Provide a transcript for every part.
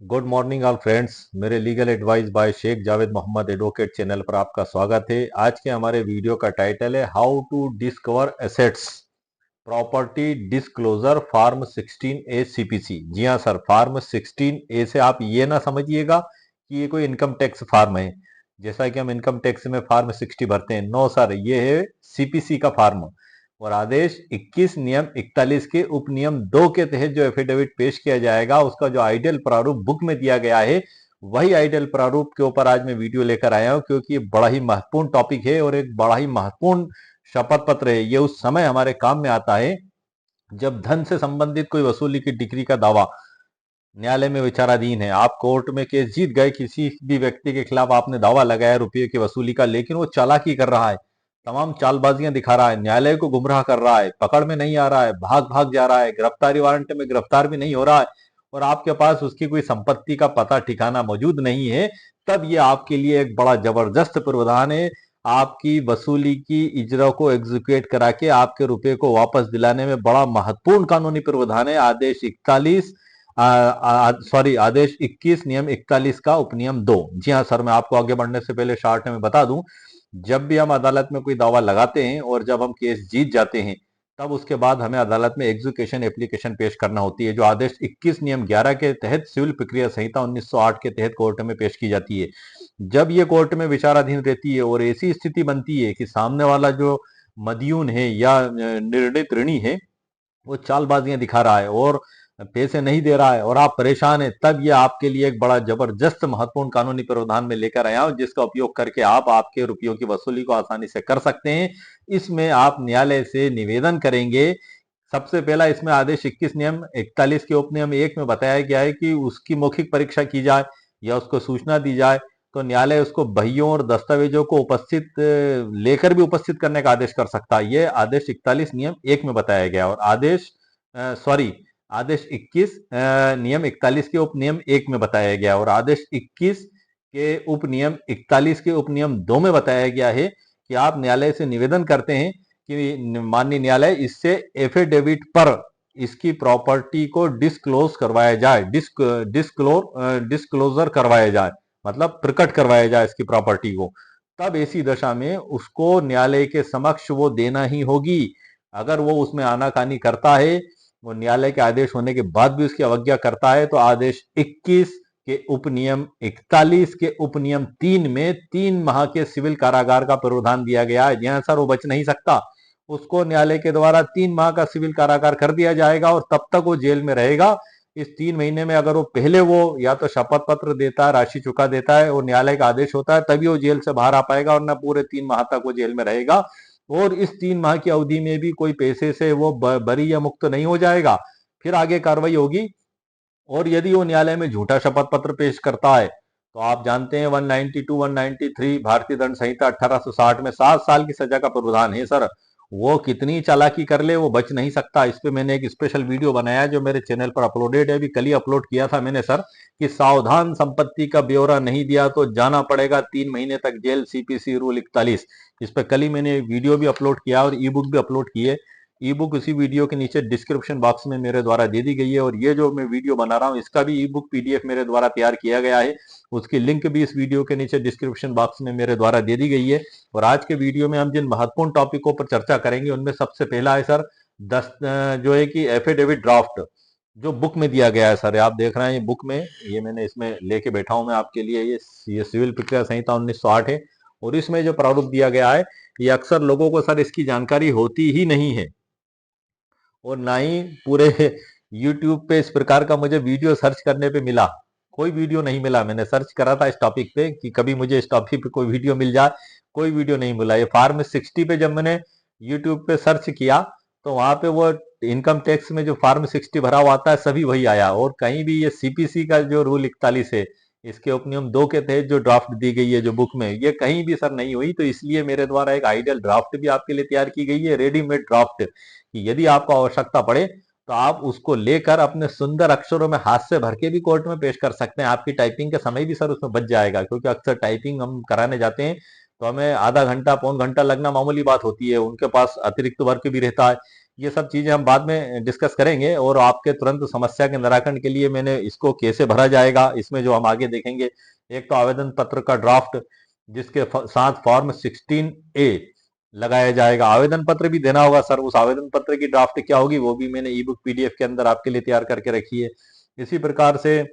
Good morning all friends. मेरे legal advice by Sheikh Javed Mohammad advocate channel पर आपका स्वागत है। आज के हमारे वीडियो का टाइटल है how to discover assets property disclosure form 16A CPC. जी हाँ सर, फॉर्म 16A से आप ये ना समझिएगा कि ये कोई इनकम टैक्स फॉर्म है, जैसा कि हम इनकम टैक्स में फॉर्म 60 भरते हैं। नो सर, ये है सीपीसी का फॉर्म। और आदेश 21 नियम 41 के उपनियम 2 के तहत जो एफिडेविट पेश किया जाएगा उसका जो आइडियल प्रारूप बुक में दिया गया है, वही आइडियल प्रारूप के ऊपर आज मैं वीडियो लेकर आया हूं, क्योंकि ये बड़ा ही महत्वपूर्ण टॉपिक है और एक बड़ा ही महत्वपूर्ण शपथ पत्र है। ये उस समय हमारे काम में आता है जब धन से संबंधित कोई वसूली की डिक्री का दावा न्यायालय में विचाराधीन है। आप कोर्ट में केस जीत गए, किसी भी व्यक्ति के खिलाफ आपने दावा लगाया रुपये की वसूली का, लेकिन वो चालाकी कर रहा है, तमाम चालबाजियां दिखा रहा है, न्यायालय को गुमराह कर रहा है, पकड़ में नहीं आ रहा है, भाग भाग जा रहा है, गिरफ्तारी वारंट में गिरफ्तार भी नहीं हो रहा है और आपके पास उसकी कोई संपत्ति का पता ठिकाना मौजूद नहीं है। तब ये आपके लिए एक बड़ा जबरदस्त प्रावधान है। आपकी वसूली की इजरा को एग्जीक्यूट करा के आपके रुपए को वापस दिलाने में बड़ा महत्वपूर्ण कानूनी प्रावधान है आदेश 41 आदेश 21 नियम 41 का उपनियम 2। जी हाँ सर, मैं आपको आगे बढ़ने से पहले शॉर्ट में बता दूं, जब भी हम अदालत में कोई दावा लगाते हैं और जब हम केस जीत जाते हैं, तब उसके बाद हमें अदालत में एग्जीक्यूशन एप्लीकेशन पेश करना होती है, जो आदेश 21 नियम 11 के तहत सिविल प्रक्रिया संहिता 1908 के तहत कोर्ट में पेश की जाती है। जब ये कोर्ट में विचाराधीन रहती है और ऐसी स्थिति बनती है कि सामने वाला जो मदयून है या निर्णित ऋणी है वो चालबाजियां दिखा रहा है और पैसे नहीं दे रहा है और आप परेशान हैं, तब ये आपके लिए एक बड़ा जबरदस्त महत्वपूर्ण कानूनी प्रावधान में लेकर आया हूं, जिसका उपयोग करके आप आपके रुपयों की वसूली को आसानी से कर सकते हैं। इसमें आप न्यायालय से निवेदन करेंगे। सबसे पहला इसमें आदेश 21 नियम 41 के उपनियम 1 में बताया गया है कि उसकी मौखिक परीक्षा की जाए या उसको सूचना दी जाए, तो न्यायालय उसको बहियों और दस्तावेजों को उपस्थित लेकर भी उपस्थित करने का आदेश कर सकता है। यह आदेश 41 नियम 1 में बताया गया और आदेश 21 नियम 41 के उपनियम 1 में बताया गया और आदेश 21 के उपनियम 41 के उपनियम 2 में बताया गया है कि आप न्यायालय से निवेदन करते हैं कि माननीय न्यायालय इससे एफिडेविट पर इसकी प्रॉपर्टी को डिस्क्लोज करवाया जाए, डिस्क्लोजर करवाया जाए, मतलब प्रकट करवाया जाए इसकी प्रॉपर्टी को। तब ऐसी दशा में उसको न्यायालय के समक्ष वो देना ही होगी। अगर वो उसमें आनाकानी करता है, वो न्यायालय के आदेश होने के बाद भी उसकी अवज्ञा करता है, तो आदेश 21 के उपनियम 41 के उपनियम 3 में 3 माह के सिविल कारागार का प्रावधान दिया गया है। जहां सर वो बच नहीं सकता, उसको न्यायालय के द्वारा 3 माह का सिविल कारागार कर दिया जाएगा और तब तक वो जेल में रहेगा। इस 3 महीने में अगर वो पहले वो या तो शपथ पत्र देता है, राशि चुका देता है और न्यायालय का आदेश होता है, तभी वो जेल से बाहर आ पाएगा, और न पूरे 3 माह तक वो जेल में रहेगा। और इस 3 माह की अवधि में भी कोई पैसे से वो बरी या मुक्त नहीं हो जाएगा। फिर आगे कार्रवाई होगी। और यदि वो न्यायालय में झूठा शपथ पत्र पेश करता है, तो आप जानते हैं 192 193 भारतीय दंड संहिता 1860 में 7 साल की सजा का प्रावधान है सर। वो कितनी चालाकी कर ले, वो बच नहीं सकता। इस पे मैंने एक स्पेशल वीडियो बनाया जो मेरे चैनल पर अपलोडेड है, अभी कल ही अपलोड किया था मैंने सर, कि सावधान संपत्ति का ब्यौरा नहीं दिया तो जाना पड़ेगा 3 महीने तक जेल, सीपीसी रूल 41। इस पे कल ही मैंने वीडियो भी अपलोड किया और ई बुक भी अपलोड की है। ई बुक उसी वीडियो के नीचे डिस्क्रिप्शन बॉक्स में मेरे द्वारा दे दी गई है, और ये जो मैं वीडियो बना रहा हूँ इसका भी ई बुक पीडीएफ मेरे द्वारा तैयार किया गया है। उसकी लिंक भी इस वीडियो के नीचे डिस्क्रिप्शन बॉक्स में मेरे द्वारा दे दी गई है। और आज के वीडियो में हम जिन महत्वपूर्ण टॉपिकों पर चर्चा करेंगे उनमें सबसे पहला है सर जो है कि एफिडेविट ड्राफ्ट, जो बुक में दिया गया है सर। आप देख रहे हैं ये बुक में, ये मैंने इसमें लेके बैठा हूं मैं आपके लिए। ये सिविल प्रक्रिया संहिता 1908 है और इसमें जो प्रारूप दिया गया है, ये अक्सर लोगों को सर इसकी जानकारी होती ही नहीं है, और ना ही पूरे यूट्यूब पे इस प्रकार का मुझे वीडियो सर्च करने पे मिला। कोई वीडियो नहीं मिला। मैंने सर्च करा था इस टॉपिक पे कि कभी मुझे इस टॉपिक पे कोई वीडियो मिल जाए, कोई वीडियो नहीं मिला। ये फॉर्म 60 पे जब मैंने यूट्यूब पे सर्च किया, तो वहां पे वो इनकम टैक्स में जो फॉर्म 60 भरा हुआ आता है सभी वही आया, और कहीं भी ये सीपीसी का जो रूल 41 है, इसके उपनियम 2 के तहत जो ड्राफ्ट दी गई है जो बुक में, ये कहीं भी सर नहीं हुई। तो इसलिए मेरे द्वारा एक आइडियल ड्राफ्ट भी आपके लिए तैयार की गई है, रेडीमेड ड्राफ्ट, कि यदि आपको आवश्यकता पड़े तो आप उसको लेकर अपने सुंदर अक्षरों में हाथ से भर के भी कोर्ट में पेश कर सकते हैं। आपकी टाइपिंग का समय भी सर उसमें बच जाएगा, क्योंकि अक्सर टाइपिंग हम कराने जाते हैं तो हमें आधा घंटा पौन घंटा लगना मामूली बात होती है, उनके पास अतिरिक्त वर्क भी रहता है। ये सब चीजें हम बाद में डिस्कस करेंगे। और आपके तुरंत समस्या के निराकरण के लिए मैंने इसको कैसे भरा जाएगा, इसमें जो हम आगे देखेंगे, एक तो आवेदन पत्र का ड्राफ्ट जिसके साथ फॉर्म 16A लगाया जाएगा। आवेदन पत्र भी देना होगा सर, उस आवेदन पत्र की ड्राफ्ट क्या होगी वो भी मैंने ई बुक PDF के अंदर आपके लिए तैयार करके रखी है। इसी प्रकार से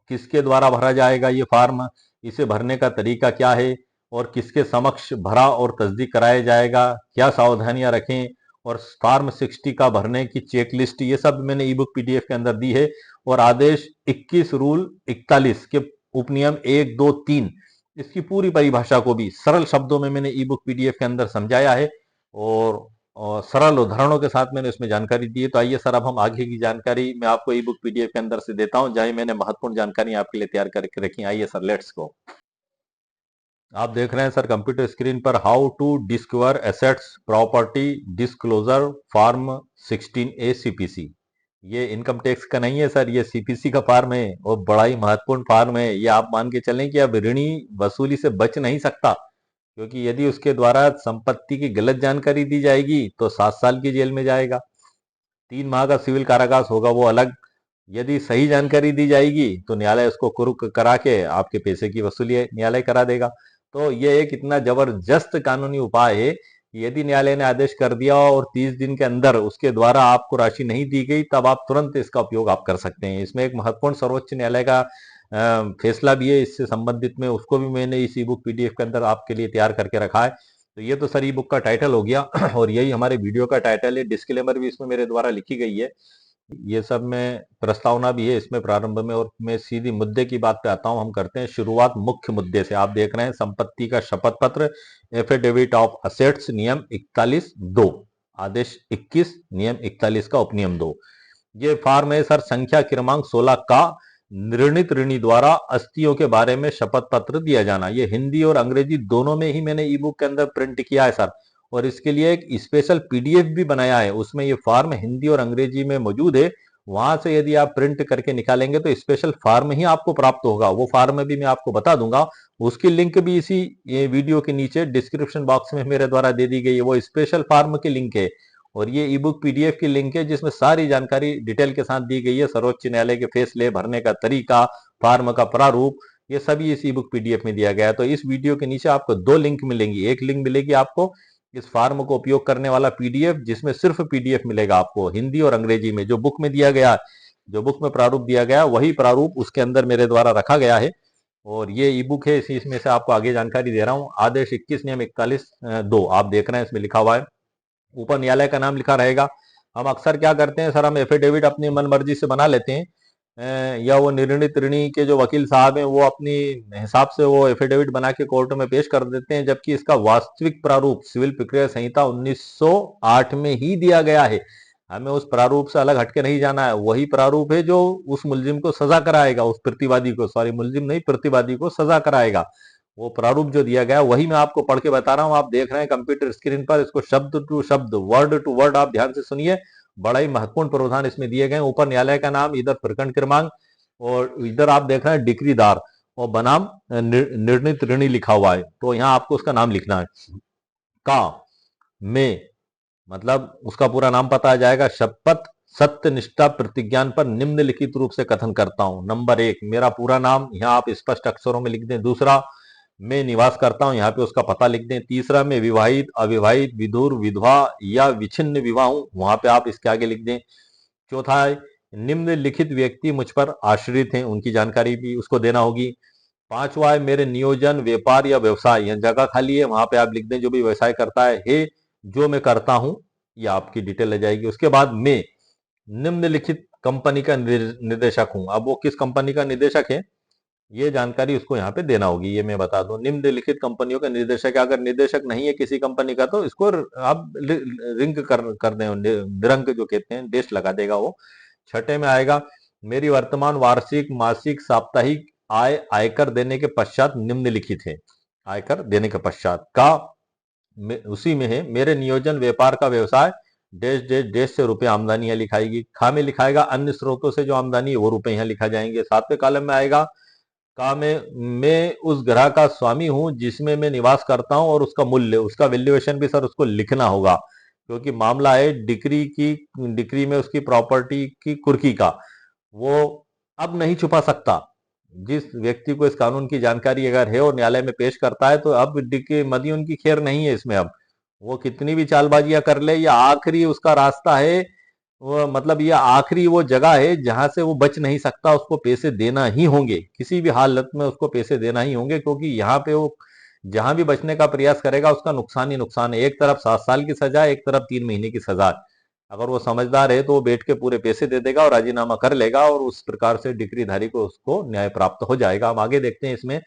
किसके द्वारा भरा जाएगा ये फॉर्म, इसे भरने का तरीका क्या है, और किसके समक्ष भरा और तस्दीक कराया जाएगा, क्या सावधानियां रखें, और फॉर्म 60 का भरने की चेक लिस्ट, ये सब मैंने ई बुक PDF के अंदर दी है। और आदेश 21 रूल 41 के उपनियम 1, 2, 3 इसकी पूरी परिभाषा को भी सरल शब्दों में मैंने ई बुक PDF के अंदर समझाया है, और सरल उदाहरणों के साथ मैंने उसमें जानकारी दी है। तो आइए सर, अब हम आगे की जानकारी मैं आपको ई बुक PDF के अंदर से देता हूं, जहां मैंने महत्वपूर्ण जानकारी आपके लिए तैयार करके रखी। आइए सर, लेट्स गो। आप देख रहे हैं सर कंप्यूटर स्क्रीन पर, how to discover assets property disclosure form 16A CPC। ये इनकम टैक्स का नहीं है सर, ये CPC का फॉर्म है, और बड़ा ही महत्वपूर्ण फॉर्म है। ये आप मान के चलें कि अब ऋणी वसूली से बच नहीं सकता, क्योंकि यदि उसके द्वारा संपत्ति की गलत जानकारी दी जाएगी तो 7 साल की जेल में जाएगा, 3 माह का सिविल कारावास होगा वो अलग। यदि सही जानकारी दी जाएगी तो न्यायालय उसको कुर्क करा के आपके पैसे की वसूली न्यायालय करा देगा। तो ये एक इतना जबरदस्त कानूनी उपाय है कि यदि न्यायालय ने आदेश कर दिया और 30 दिन के अंदर उसके द्वारा आपको राशि नहीं दी गई, तब आप तुरंत इसका उपयोग आप कर सकते हैं। इसमें एक महत्वपूर्ण सर्वोच्च न्यायालय का फैसला भी है इससे संबंधित में, उसको भी मैंने इस ई बुक PDF के अंदर आपके लिए तैयार करके रखा है। तो ये तो सर ई बुक का टाइटल हो गया और यही हमारे वीडियो का टाइटल है। डिस्क्लेमर भी इसमें मेरे द्वारा लिखी गई है, ये सब में प्रस्तावना भी है इसमें प्रारंभ में। और मैं सीधी मुद्दे की बात पे आता हूं। हम करते हैं शुरुआत मुख्य मुद्दे से। आप देख रहे हैं संपत्ति का शपथ पत्र, एफिडेविट ऑफ असेट्स, नियम 41(2), आदेश 21, नियम 41 का उपनियम 2। ये फॉर्म है सर संख्या क्रमांक 16 का, निर्णित ऋणी द्वारा अस्तियों के बारे में शपथ पत्र दिया जाना। ये हिंदी और अंग्रेजी दोनों में ही मैंने ई बुक के अंदर प्रिंट किया है सर, और इसके लिए एक स्पेशल PDF भी बनाया है, उसमें ये फॉर्म हिंदी और अंग्रेजी में मौजूद है। वहां से यदि आप प्रिंट करके निकालेंगे तो स्पेशल फॉर्म ही आपको प्राप्त होगा। वो फॉर्म भी मैं आपको बता दूंगा, उसकी लिंक भी इसी ये वीडियो के नीचे डिस्क्रिप्शन बॉक्स में मेरे द्वारा दे दी गई है। वो स्पेशल फॉर्म की लिंक है, और ये ई बुक PDF की लिंक है जिसमें सारी जानकारी डिटेल के साथ दी गई है। सर्वोच्च न्यायालय के फैसले, भरने का तरीका, फॉर्म का प्रारूप, ये सभी इस ई बुक PDF में दिया गया है। तो इस वीडियो के नीचे आपको 2 लिंक मिलेंगी। एक लिंक मिलेगी आपको इस फॉर्म को उपयोग करने वाला PDF, जिसमें सिर्फ PDF मिलेगा आपको हिंदी और अंग्रेजी में। जो बुक में दिया गया, जो बुक में प्रारूप दिया गया, वही प्रारूप उसके अंदर मेरे द्वारा रखा गया है। और ये ई बुक है, इसमें से आपको आगे जानकारी दे रहा हूँ। आदेश 21 नियम 41(2) आप देख रहे हैं, इसमें लिखा हुआ है, ऊपर न्यायालय का नाम लिखा रहेगा। हम अक्सर क्या करते हैं सर, हम एफिडेविट अपनी मन मर्जी से बना लेते हैं, या वो निर्णित ऋणी के जो वकील साहब हैं वो अपनी हिसाब से वो एफिडेविट बना के कोर्ट में पेश कर देते हैं, जबकि इसका वास्तविक प्रारूप सिविल प्रक्रिया संहिता 1908 में ही दिया गया है। हमें उस प्रारूप से अलग हटके नहीं जाना है। वही प्रारूप है जो उस मुलजिम को सजा कराएगा, उस प्रतिवादी को, सॉरी मुलजिम नहीं, प्रतिवादी को सजा कराएगा। वो प्रारूप जो दिया गया वही मैं आपको पढ़ के बता रहा हूं। आप देख रहे हैं कंप्यूटर स्क्रीन पर, इसको शब्द टू शब्द, वर्ड टू वर्ड आप ध्यान से सुनिए। बड़ा ही महत्वपूर्ण प्रावधान इसमें दिए गए। ऊपर न्यायालय का नाम, इधर प्रकरण क्रमांक, और इधर आप देख रहे हैं डिक्रीदार और बनाम निर्णित ऋणी लिखा हुआ है। तो यहाँ आपको उसका नाम लिखना है। का में मतलब उसका पूरा नाम पता आ जाएगा। शपथ सत्य निष्ठा प्रतिज्ञान पर निम्नलिखित रूप से कथन करता हूं। नंबर 1, मेरा पूरा नाम, यहाँ आप स्पष्ट अक्षरों में लिख दें। दूसरा, मैं निवास करता हूं, यहाँ पे उसका पता लिख दें। तीसरा, मैं विवाहित, अविवाहित, विधुर, विधवा या विच्छिन्न विवाह हूं, वहां पे आप इसके आगे लिख दें। चौथा है, निम्नलिखित व्यक्ति मुझ पर आश्रित हैं, उनकी जानकारी भी उसको देना होगी। पांचवा है, मेरे नियोजन, व्यापार या व्यवसाय, यहाँ जगह खाली है, वहां पे आप लिख दें जो भी व्यवसाय करता है जो मैं करता हूं, ये आपकी डिटेल ले जाएगी। उसके बाद, मैं निम्नलिखित कंपनी का निर्देशक हूं। अब वो किस कंपनी का निर्देशक है ये जानकारी उसको यहाँ पे देना होगी। ये मैं बता दूं, निम्नलिखित कंपनियों का निर्देशक है। अगर निर्देशक नहीं है किसी कंपनी का तो इसको आप रिंग कर दें, निरंक जो कहते हैं, डेश लगा देगा वो। छठे में आएगा, मेरी वर्तमान वार्षिक, मासिक, साप्ताहिक आय आयकर देने के पश्चात निम्नलिखित है। आयकर देने के पश्चात का उसी में है, मेरे नियोजन, व्यापार का व्यवसाय, देश देश देश से रुपए आमदनी यहाँ लिखाएगी। खा में लिखाएगा अन्य स्रोतों से जो आमदनी है वो रुपए यहाँ लिखा जाएंगे। सातवें कॉलम में आएगा, का मैं उस ग्रह का स्वामी हूं जिसमें मैं निवास करता हूं, और उसका मूल्य, उसका वैल्यूएशन भी सर उसको लिखना होगा। क्योंकि मामला है डिक्री में उसकी प्रॉपर्टी की कुर्की का, वो अब नहीं छुपा सकता। जिस व्यक्ति को इस कानून की जानकारी अगर है और न्यायालय में पेश करता है, तो अब डिक्री मदी उनकी खैर नहीं है इसमें। अब वो कितनी भी चालबाजियां कर ले, या आखिरी उसका रास्ता है, वो मतलब ये आखिरी वो जगह है जहां से वो बच नहीं सकता, उसको पैसे देना ही होंगे, किसी भी हालत में उसको पैसे देना ही होंगे, क्योंकि यहाँ पे वो जहां भी बचने का प्रयास करेगा उसका नुकसान ही नुकसान है। एक तरफ 7 साल की सजा, एक तरफ 3 महीने की सजा। अगर वो समझदार है तो वो बैठ के पूरे पैसे दे देगा और राजीनामा कर लेगा, और उस प्रकार से डिक्रीधारी को उसको न्याय प्राप्त हो जाएगा। हम आगे देखते हैं इसमें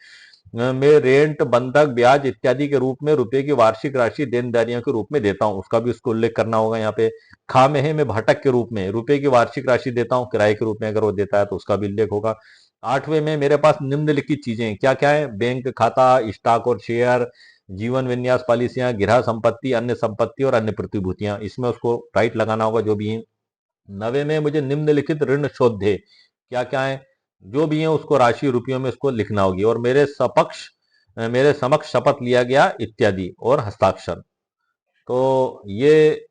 मैं रेंट, बंधक, ब्याज इत्यादि के रूप में रुपए की वार्षिक राशि देनदारियों के रूप में देता हूं, उसका भी उसको उल्लेख करना होगा यहाँ पे। खा में है, मैं भाटक के रूप में रुपए की वार्षिक राशि देता हूं, किराए के रूप में अगर वो देता है तो उसका भी उल्लेख होगा। 8वें में मेरे पास निम्नलिखित चीजें क्या क्या है: बैंक खाता, स्टॉक और शेयर, जीवन विन्यास पॉलिसियां, गृह संपत्ति, अन्य संपत्ति और अन्य प्रतिभूतियां, इसमें उसको राइट लगाना होगा जो भी है। 9वें में मुझे निम्नलिखित ऋण शोध है, क्या क्या है, जो भी है उसको राशि रुपयों में उसको लिखना होगी, और मेरे समक्ष शपथ लिया गया इत्यादि और हस्ताक्षर। तो ये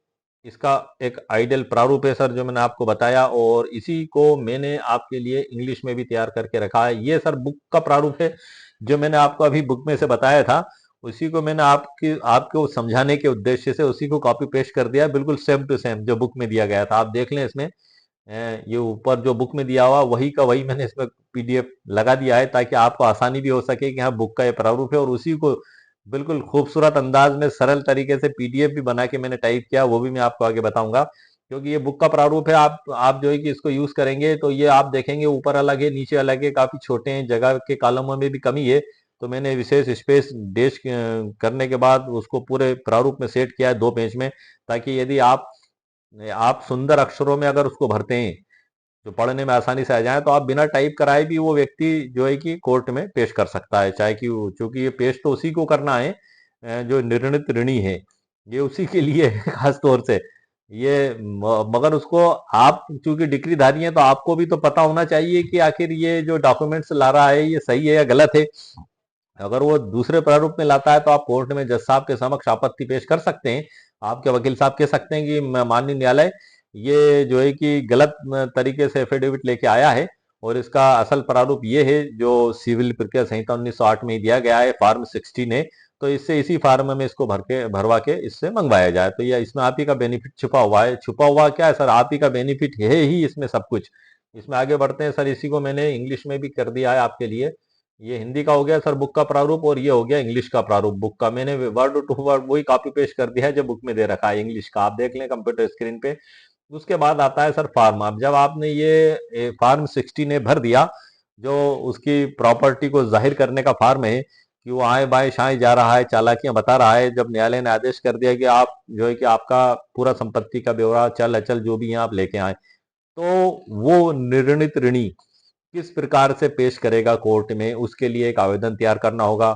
इसका एक आइडियल प्रारूप है सर, जो मैंने आपको बताया, और इसी को मैंने आपके लिए इंग्लिश में भी तैयार करके रखा है। ये सर बुक का प्रारूप है, जो मैंने आपको अभी बुक में से बताया था, उसी को मैंने आपको समझाने के उद्देश्य से उसी को कॉपी पेस्ट कर दिया, बिल्कुल सेम टू सेम जो बुक में दिया गया था। आप देख लें इसमें, ये ऊपर जो बुक में दिया हुआ वही का वही मैंने इसमें पीडीएफ लगा दिया है, ताकि आपको आसानी भी हो सके कि हाँ बुक का ये प्रारूप है, और उसी को बिल्कुल खूबसूरत अंदाज में सरल तरीके से पीडीएफ भी बना के मैंने टाइप किया, वो भी मैं आपको आगे बताऊंगा। क्योंकि ये बुक का प्रारूप है, आप जो है कि इसको यूज करेंगे तो ये आप देखेंगे ऊपर अलग है, नीचे अलग है, काफी छोटे हैं, जगह के कॉलमों में भी कमी है। तो मैंने विशेष स्पेस डेश करने के बाद उसको पूरे प्रारूप में सेट किया है 2 पेज में, ताकि यदि आप सुंदर अक्षरों में अगर उसको भरते हैं, जो पढ़ने में आसानी से आ जाए, तो आप बिना टाइप कराए भी वो व्यक्ति जो है कि कोर्ट में पेश कर सकता है, चाहे कि चूंकि ये पेश तो उसी को करना है जो निर्णित ऋणी है, ये उसी के लिए है खास तौर से ये। मगर उसको आप चूंकि डिग्रीधारी हैं, तो आपको भी तो पता होना चाहिए कि आखिर ये जो डॉक्यूमेंट्स ला रहा है ये सही है या गलत है। अगर वो दूसरे प्रारूप में लाता है तो आप कोर्ट में जज साहब के समक्ष आपत्ति पेश कर सकते हैं। आपके वकील साहब कह सकते हैं कि माननीय न्यायालय, ये जो है कि गलत तरीके से एफिडेविट लेके आया है, और इसका असल प्रारूप ये है जो सिविल प्रक्रिया संहिता 1908 में ही दिया गया है, फॉर्म 16 है। तो इससे इसी फॉर्म में इसको भरवा के इससे मंगवाया जाए। तो ये इसमें आप ही का बेनिफिट छुपा हुआ है। छुपा हुआ क्या है सर, आप ही का बेनिफिट है ही इसमें सब कुछ। इसमें आगे बढ़ते हैं सर, इसी को मैंने इंग्लिश में भी कर दिया है आपके लिए। ये हिंदी का हो गया सर बुक का प्रारूप, और ये हो गया इंग्लिश का प्रारूप। बुक का मैंने वर्ड टू वर्ड वही कॉपी पेस्ट कर दिया है जो बुक में दे रखा है इंग्लिश का, आप देख लें कंप्यूटर स्क्रीन पे। उसके बाद आता है सर फार्म। अब जब आपने ये फार्म 16 भर दिया, जो उसकी प्रॉपर्टी को जाहिर करने का फार्म है, कि वो आए बाएं शाएं जा रहा है, चालाकियां बता रहा है, जब न्यायालय ने आदेश कर दिया कि आप जो है कि आपका पूरा संपत्ति का ब्यौरा, चल अचल जो भी है आप लेके आए, तो वो निर्णित ऋणी किस प्रकार से पेश करेगा कोर्ट में, उसके लिए एक आवेदन तैयार करना होगा।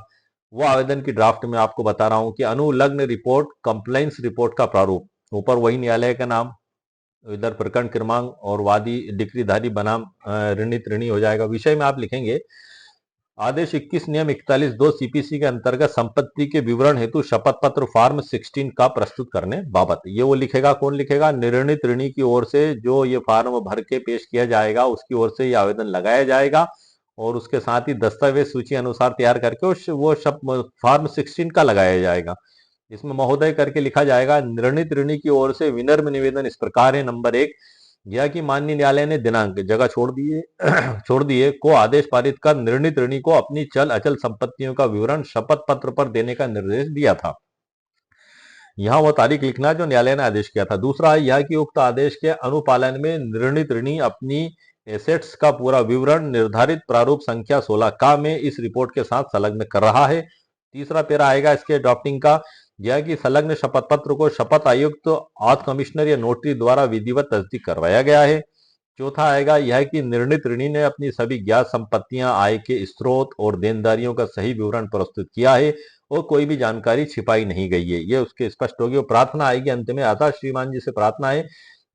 वो आवेदन की ड्राफ्ट में आपको बता रहा हूं कि अनुलग्न रिपोर्ट, कंप्लाइंस रिपोर्ट का प्रारूप, ऊपर वही न्यायालय का नाम, इधर प्रकरण क्रमांक और वादी डिक्रीधारी बनाम ऋणित ऋणी हो जाएगा। विषय में आप लिखेंगे आदेश 21 नियम 41(2) सीपीसी के अंतर्गत संपत्ति के विवरण हेतु शपथ पत्र फॉर्म 16 का प्रस्तुत करने बाबत। ये वो लिखेगा, कौन लिखेगा? निर्णित ऋणी की ओर से जो ये फॉर्म भर के पेश किया जाएगा उसकी ओर से ये आवेदन लगाया जाएगा, और उसके साथ ही दस्तावेज सूची अनुसार तैयार करके वो फॉर्म 16 का लगाया जाएगा। इसमें महोदय करके लिखा जाएगा। निर्णित ऋणी की ओर से विनम्र निवेदन इस प्रकार है: नंबर 1, यह कि माननीय न्यायालय ने दिनांक, जगह छोड़ दिए छोड़ दिए को आदेश पारित कर निर्णित ऋणी को अपनी चल अचल संपत्तियों का विवरण शपथ पत्र पर देने का निर्देश दिया था। यहाँ वो तारीख लिखना जो न्यायालय ने आदेश किया था। दूसरा, यह कि उक्त आदेश के अनुपालन में निर्णित ऋणी अपनी एसेट्स का पूरा विवरण निर्धारित प्रारूप संख्या 16 का में इस रिपोर्ट के साथ संलग्न कर रहा है। तीसरा पैरा आएगा इसके अडॉप्टिंग का, यह कि संलग्न शपथ पत्र को शपथ आयुक्त, ऑथ कमिश्नर या नोटरी द्वारा विधिवत तस्दीक करवाया गया है। चौथा आएगा यह कि निर्णित ऋणी ने अपनी सभी ज्ञात संपत्तियां, आय के स्रोत और देनदारियों का सही विवरण प्रस्तुत किया है, और कोई भी जानकारी छिपाई नहीं गई है। ये उसके स्पष्ट होगी। और प्रार्थना आएगी अंत में। अतः श्रीमान जी से प्रार्थना है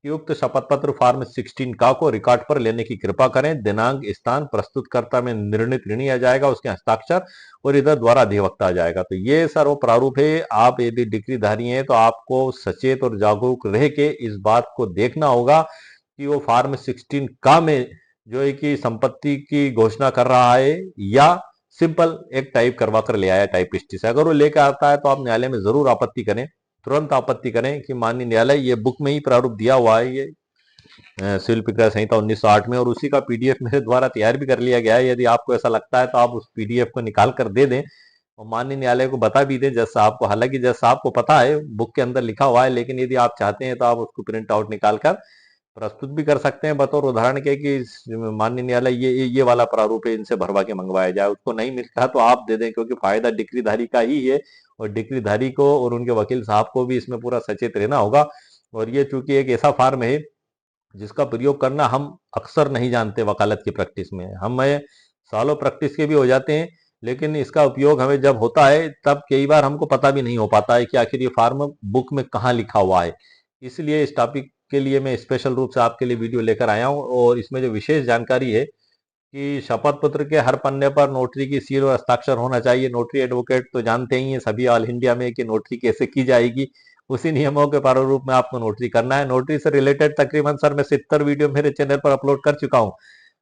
कि उक्त शपथ पत्र फॉर्म 16 का को रिकॉर्ड पर लेने की कृपा करें। दिनांक स्थान प्रस्तुतकर्ता में निर्णित ऋणी आ जाएगा, उसके हस्ताक्षर, और इधर द्वारा अधिवक्ता आ जाएगा। तो ये सर वो प्रारूप है। आप यदि डिग्रीधारी हैं तो आपको सचेत और जागरूक रह के इस बात को देखना होगा कि वो फॉर्म 16 का में जो है कि संपत्ति की घोषणा कर रहा है या सिंपल एक टाइप करवा कर ले आया टाइपिस्ट से। अगर वो लेकर आता है तो आप न्यायालय में जरूर आपत्ति करें, तुरंत आपत्ति करें कि माननीय न्यायालय ये बुक में ही प्रारूप दिया हुआ है, ये सिविल प्रक्रिया संहिता 1908 में, और उसी का पीडीएफ मेरे द्वारा तैयार भी कर लिया गया है। यदि आपको ऐसा लगता है तो आप उस पीडीएफ को निकाल कर दे दें और माननीय न्यायालय को बता भी दें जज साहब को। हालांकि जज साहब को पता है बुक के अंदर लिखा हुआ है, लेकिन यदि आप चाहते हैं तो आप उसको प्रिंट आउट निकाल कर प्रस्तुत भी कर सकते हैं बतौर उदाहरण के कि माननीय न्यायालय ये वाला प्रारूप है, इनसे भरवा के मंगवाया जाए। उसको नहीं मिलता तो आप दे दें, क्योंकि फायदा डिग्रीधारी का ही है और डिग्रीधारी को और उनके वकील साहब को भी इसमें पूरा सचेत रहना होगा। और ये चूंकि एक ऐसा फार्म है जिसका प्रयोग करना हम अक्सर नहीं जानते वकालत की प्रैक्टिस में, हमें सालों प्रैक्टिस के भी हो जाते हैं, लेकिन इसका उपयोग हमें जब होता है तब कई बार हमको पता भी नहीं हो पाता है कि आखिर ये फार्म बुक में कहाँ लिखा हुआ है। इसलिए इस टॉपिक के लिए मैं स्पेशल रूप से आपके लिए वीडियो लेकर आया हूँ। और इसमें जो विशेष जानकारी है कि शपथ पत्र के हर पन्ने पर नोटरी की सील और हस्ताक्षर होना चाहिए। नोटरी एडवोकेट तो जानते ही हैं सभी ऑल इंडिया में कि नोटरी कैसे की जाएगी, उसी नियमों के प्रारूप में आपको नोटरी करना है। नोटरी से रिलेटेड तकरीबन सर मैं 70 वीडियो मेरे चैनल पर अपलोड कर चुका हूँ।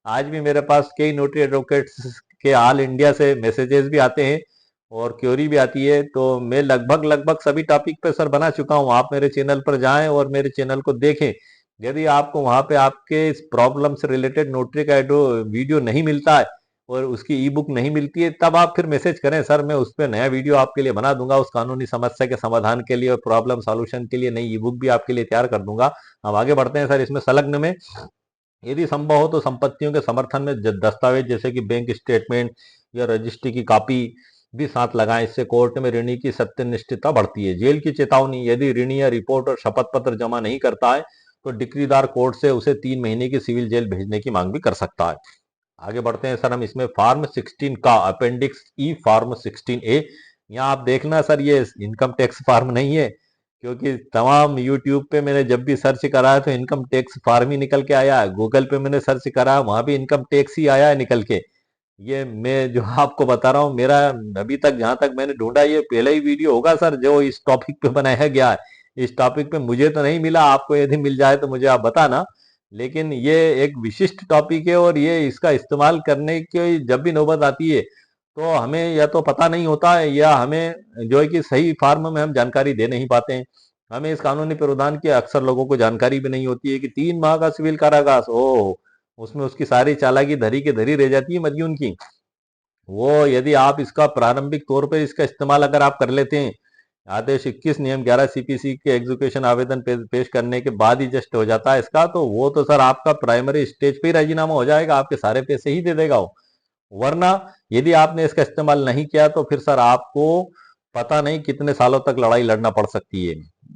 आज भी मेरे पास कई नोटरी एडवोकेट्स के ऑल इंडिया से मैसेजेस भी आते हैं और क्यूरी भी आती है, तो मैं लगभग लगभग सभी टॉपिक पे सर बना चुका हूँ। आप मेरे चैनल पर जाएं और मेरे चैनल को देखें। यदि आपको वहां पे आपके इस प्रॉब्लम से रिलेटेड नोटरी का वीडियो नहीं मिलता है और उसकी ई बुक नहीं मिलती है, तब आप फिर मैसेज करें सर, मैं उस पर नया वीडियो आपके लिए बना दूंगा, उस कानूनी समस्या के समाधान के लिए और प्रॉब्लम सॉल्यूशन के लिए नई ई बुक भी आपके लिए तैयार कर दूंगा। हम आगे बढ़ते हैं सर इसमें संलग्न में। यदि संभव हो तो संपत्तियों के समर्थन में दस्तावेज जैसे कि बैंक स्टेटमेंट या रजिस्ट्री की कॉपी भी साथ लगाएं। इससे कोर्ट में ऋणी की सत्यनिष्ठता बढ़ती है। जेल की चेतावनी, यदि ऋणी या रिपोर्ट और शपथ पत्र जमा नहीं करता है तो डिक्रीदार कोर्ट से उसे 3 महीने की सिविल जेल भेजने की मांग भी कर सकता है। आगे बढ़ते हैं सर हम इसमें फॉर्म 16 का अपेंडिक्स ई फॉर्म 16A। यहाँ आप देखना सर ये इनकम टैक्स फॉर्म नहीं है, क्योंकि तमाम यूट्यूब पे मैंने जब भी सर्च करा है तो इनकम टैक्स फॉर्म ही निकल के आया है, गूगल पे मैंने सर्च करा वहां भी इनकम टैक्स ही आया है निकल के। ये मैं जो आपको बता रहा हूँ, मेरा अभी तक जहां तक मैंने ढूंढा ये पहला ही वीडियो होगा सर जो इस टॉपिक पे बनाया गया है। इस टॉपिक पे मुझे तो नहीं मिला, आपको यदि मिल जाए तो मुझे आप बताना। लेकिन ये एक विशिष्ट टॉपिक है और ये इसका इस्तेमाल करने की जब भी नौबत आती है तो हमें या तो पता नहीं होता है या हमें जो है कि सही फॉर्म में हम जानकारी दे नहीं पाते हैं। हमें इस कानूनी प्रावधान की अक्सर लोगों को जानकारी भी नहीं होती है कि 3 माह का सिविल कारावास, ओह उसमें उसकी सारी चालाकी धरी के धरी रह जाती है मदयून की। वो यदि आप इसका प्रारंभिक तौर पर इसका इस्तेमाल अगर आप कर लेते हैं, आदेश 21 नियम 11 सीपीसी के एग्जीक्यूशन आवेदन पेश करने के बाद ही जस्ट हो जाता है इसका, तो वो तो सर आपका प्राइमरी स्टेज पे ही राजीनामा हो जाएगा, आपके सारे पैसे ही दे देगा वो। वरना यदि आपने इसका इस्तेमाल नहीं किया तो फिर सर आपको पता नहीं कितने सालों तक लड़ाई लड़ना पड़ सकती है।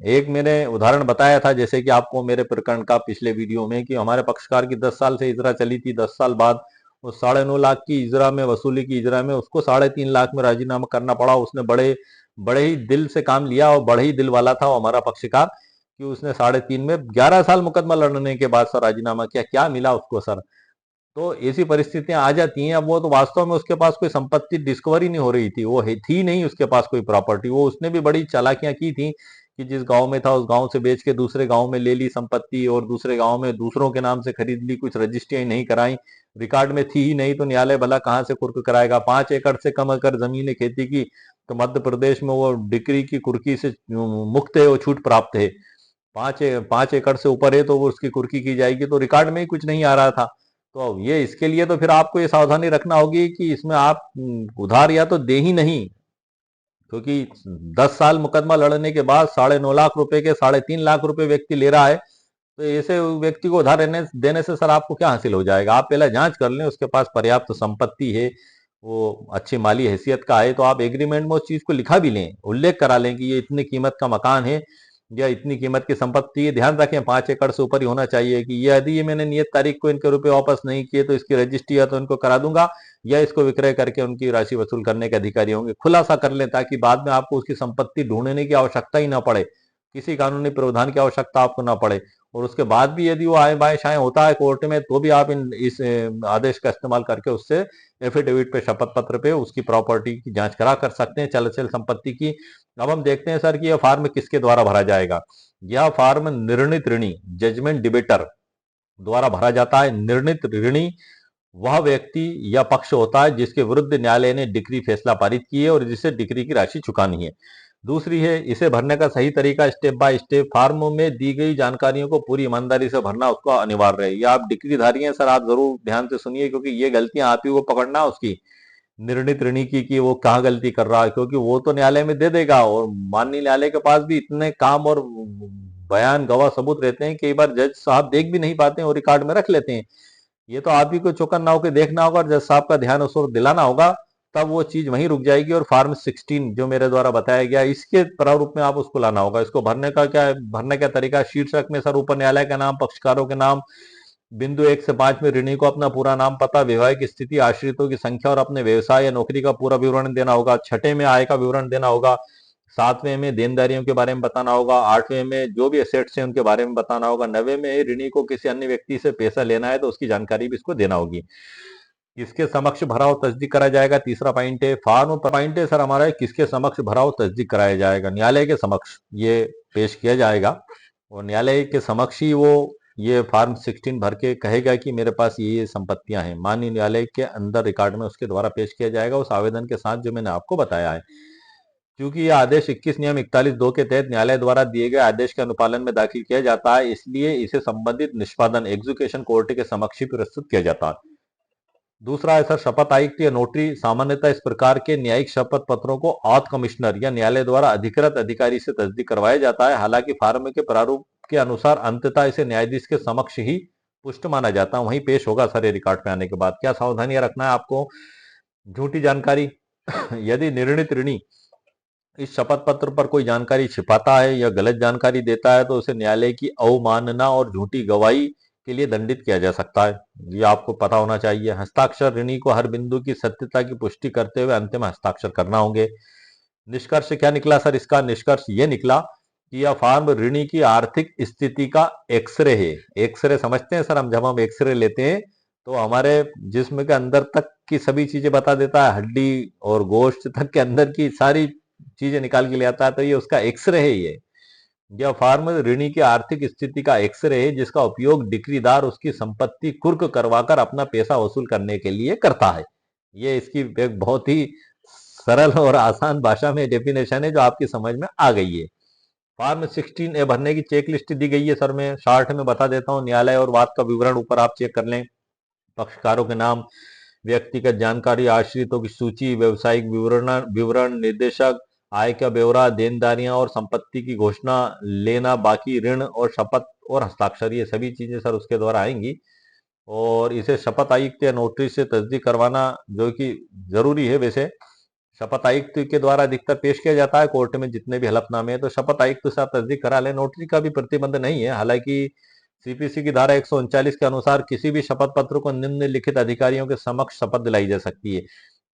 एक मैंने उदाहरण बताया था जैसे कि आपको मेरे प्रकरण का पिछले वीडियो में, कि हमारे पक्षकार की 10 साल से इजरा चली थी, 10 साल बाद उस 9.5 लाख की इजरा में वसूली की इजरा में उसको 3.5 लाख में राजीनामा करना पड़ा। उसने बड़े बड़े ही दिल से काम लिया और बड़े ही दिल वाला था वो हमारा पक्षकार, कि उसने 3.5 में 11 साल मुकदमा लड़ने के बाद सर राजीनामा किया। क्या मिला उसको सर? तो ऐसी परिस्थितियां आ जाती हैं। अब वो तो वास्तव में उसके पास कोई संपत्ति डिस्कवर ही नहीं हो रही थी, वो थी नहीं उसके पास कोई प्रॉपर्टी। वो उसने भी बड़ी चालाकियां की थी कि जिस गांव में था उस गांव से बेच के दूसरे गांव में ले ली संपत्ति और दूसरे गांव में दूसरों के नाम से खरीद ली, कुछ रजिस्ट्रियां नहीं कराई, रिकॉर्ड में थी ही नहीं, तो न्यायालय भला कहाँ से कुर्क कराएगा। 5 एकड़ से कम अगर जमीन खेती की तो मध्य प्रदेश में वो डिक्री की कुर्की से मुक्त है, वो छूट प्राप्त है। 5 एकड़ से ऊपर है तो वो उसकी कुर्की की जाएगी, तो रिकॉर्ड में ही कुछ नहीं आ रहा था। तो ये इसके लिए तो फिर आपको ये सावधानी रखना होगी कि इसमें आप उधार या तो दे ही नहीं, क्योंकि 10 साल मुकदमा लड़ने के बाद 9.5 लाख रुपए के 3.5 लाख रुपए व्यक्ति ले रहा है, तो ऐसे व्यक्ति को उधार देने से सर आपको क्या हासिल हो जाएगा? आप पहले जांच कर लें उसके पास पर्याप्त संपत्ति है, वो अच्छी माली हैसियत का है, तो आप एग्रीमेंट में उस चीज को लिखा भी लें, उल्लेख करा लें कि ये इतनी कीमत का मकान है या इतनी कीमत की संपत्ति है। ध्यान रखें 5 एकड़ से ऊपर ही होना चाहिए कि ये यदि ये मैंने नियत तारीख को इनके रुपए वापस नहीं किए तो इसकी रजिस्ट्री या तो इनको करा दूंगा या इसको विक्रय करके उनकी राशि वसूल करने के अधिकारी होंगे। खुलासा कर लें ताकि बाद में आपको उसकी संपत्ति ढूंढने की आवश्यकता ही ना पड़े, किसी कानूनी प्रावधान की आवश्यकता आपको ना पड़े। और उसके बाद भी यदि वो आए बाएं शाएं होता है कोर्ट में, तो भी आप इस आदेश का इस्तेमाल करके उससे एफिडेविट पे, शपथ पत्र पे उसकी प्रॉपर्टी की जांच करा कर सकते हैं, चलचल संपत्ति की। अब हम देखते हैं सर कि यह फॉर्म किसके द्वारा भरा जाएगा। यह फॉर्म निर्णित ऋणी, जजमेंट डिबेटर द्वारा भरा जाता है। निर्णित ऋणी वह व्यक्ति या पक्ष होता है जिसके विरुद्ध न्यायालय ने डिक्री फैसला पारित की है और जिसे डिक्री की राशि चुकानी है। दूसरी है, इसे भरने का सही तरीका स्टेप बाय स्टेप, फार्म में दी गई जानकारियों को पूरी ईमानदारी से भरना उसका अनिवार्य है। या आप डिक्री धारी हैं सर, आप जरूर ध्यान से सुनिए, क्योंकि ये गलतियां आप ही को पकड़ना उसकी, निर्णित ऋणी की कि वो कहाँ गलती कर रहा है, क्योंकि वो तो न्यायालय में दे देगा और माननीय न्यायालय के पास भी इतने काम और बयान, गवाह, सबूत रहते हैं, कई बार जज साहब देख भी नहीं पाते हैं और रिकॉर्ड में रख लेते हैं। ये तो आप ही को चौकन्ना होकर देखना होगा और जज साहब का ध्यान उस ओर दिलाना होगा, तब वो चीज वहीं रुक जाएगी। और फॉर्म 16 जो मेरे द्वारा बताया गया, इसके प्रारूप में आप उसको लाना होगा। इसको भरने का क्या है, भरने का तरीका, शीर्षक में सर ऊपर न्यायालय का नाम, पक्षकारों के नाम, बिंदु 1 से 5 में ऋणी को अपना पूरा नाम, पता, वैवाहिक स्थिति, आश्रितों की संख्या और अपने व्यवसाय या नौकरी का पूरा विवरण देना होगा। छठे में आय का विवरण देना होगा। सातवें में देनदारियों के बारे में बताना होगा। आठवें में जो भी एसेट्स हैं उनके बारे में बताना होगा। नवे में ऋणी को किसी अन्य व्यक्ति से पैसा लेना है तो उसकी जानकारी भी इसको देना होगी। किसके समक्ष भराव तस्दीक कराया जाएगा, तीसरा पॉइंट है। फॉर्म पॉइंट है सर हमारा, किसके समक्ष भराव तस्दीक कराया जाएगा, न्यायालय के समक्ष ये पेश किया जाएगा और न्यायालय के समक्ष ही वो ये फॉर्म 16 भर के कहेगा कि मेरे पास ये संपत्तियां हैं। माननीय न्यायालय के अंदर रिकॉर्ड में उसके द्वारा पेश किया जाएगा उस आवेदन के साथ जो मैंने आपको बताया है। क्योंकि यह आदेश 21 नियम 41(2) के तहत न्यायालय द्वारा दिए गए आदेश के अनुपालन में दाखिल किया जाता है, इसलिए इसे संबंधित निष्पादन एग्जीक्यूशन कोर्ट के समक्ष ही प्रस्तुत किया जाता है। दूसरा है सर, शपथ आयुक्त या नोटरी सामान्यतः इस प्रकार के न्यायिक शपथ पत्रों को औथ कमिश्नर या न्यायालय द्वारा अधिकृत अधिकारी से तस्दीक करवाया जाता है। हालांकि फॉर्म के प्रारूप के अनुसार अंततः इसे न्यायाधीश के समक्ष ही पुष्ट माना जाता है, वहीं पेश होगा सर ये रिकॉर्ड पे आने के बाद। क्या सावधानियां रखना है आपको, झूठी जानकारी यदि निर्णित ऋणी इस शपथ पत्र पर कोई जानकारी छिपाता है या गलत जानकारी देता है तो उसे न्यायालय की अवमानना और झूठी गवाही के लिए दंडित किया जा सकता है, ये आपको पता होना चाहिए। हस्ताक्षर, ऋणी को हर बिंदु की सत्यता की पुष्टि करते हुए अंतिम हस्ताक्षर करना होंगे। निष्कर्ष क्या निकला सर इसका, निष्कर्ष ये निकला कि यह फॉर्म ऋणी की आर्थिक स्थिति का एक्सरे है। एक्सरे समझते हैं सर हम, जब हम एक्सरे लेते हैं तो हमारे जिस्म के अंदर तक की सभी चीजें बता देता है, हड्डी और गोश्त तक के अंदर की सारी चीजें निकाल के ले आता है, तो ये उसका एक्सरे है। ये यह फॉर्म ऋणी की आर्थिक स्थिति का एक्सरे है जिसका उपयोग डिक्रीदार उसकी संपत्ति कुर्क करवाकर अपना पैसा वसूल करने के लिए करता है। ये इसकी एक बहुत ही सरल और आसान भाषा में डेफिनेशन है जो आपकी समझ में आ गई है। फॉर्म 16A भरने की चेक लिस्ट दी गई है सर, मैं शॉर्ट में बता देता हूँ। न्यायालय और वाद का विवरण ऊपर आप चेक कर लें। पक्षकारों के नाम, व्यक्तिगत जानकारी, आश्रितों की सूची, व्यवसायिक विवरण, निर्देशक, आय का ब्यौरा, देनदारियां और संपत्ति की घोषणा, लेना, बाकी ऋण और शपथ और हस्ताक्षर, ये सभी चीजें सर उसके द्वारा आएंगी। और इसे शपथ आयुक्त या नोटरी से तस्दीक करवाना जो कि जरूरी है। वैसे शपथ आयुक्त के द्वारा अधिकतर पेश किया जाता है कोर्ट में, जितने भी हलफनामे हैं तो शपथ आयुक्त से आप तस्दीक करा लें। नोटरी का भी प्रतिबंध नहीं है, हालांकि सीपीसी की धारा 139 के अनुसार किसी भी शपथ पत्र को निम्नलिखित अधिकारियों के समक्ष शपथ दिलाई जा सकती है।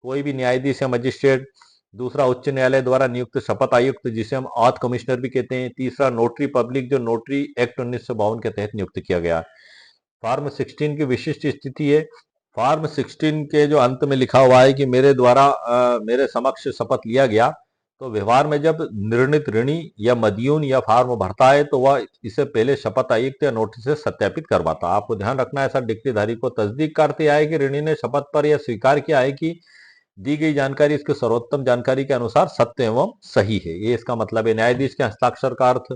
कोई भी न्यायाधीश या मजिस्ट्रेट, दूसरा उच्च न्यायालय द्वारा नियुक्त शपथ आयुक्त जिसे हम औथ कमिश्नर भी कहते हैं, तीसरा नोटरी पब्लिक जो नोटरी एक्ट 1952 के तहत नियुक्त किया गया। फॉर्म 16 की विशिष्ट स्थिति है। फॉर्म 16 के जो अंत में लिखा हुआ है कि मेरे द्वारा मेरे समक्ष शपथ लिया गया, तो व्यवहार में जब निर्णित ऋणी या मदयून या फॉर्म भरता है तो वह इसे पहले शपथ आयुक्त या नोटिस से सत्यापित करवाता। आपको ध्यान रखना है सर, डिक्रीधारी को तस्दीक करते आए कि ऋणी ने शपथ पर यह स्वीकार किया है कि दी गई जानकारी इसके सर्वोत्तम जानकारी के अनुसार सत्य एवं सही है। ये इसका मतलब है। न्यायाधीश के हस्ताक्षर का अर्थ,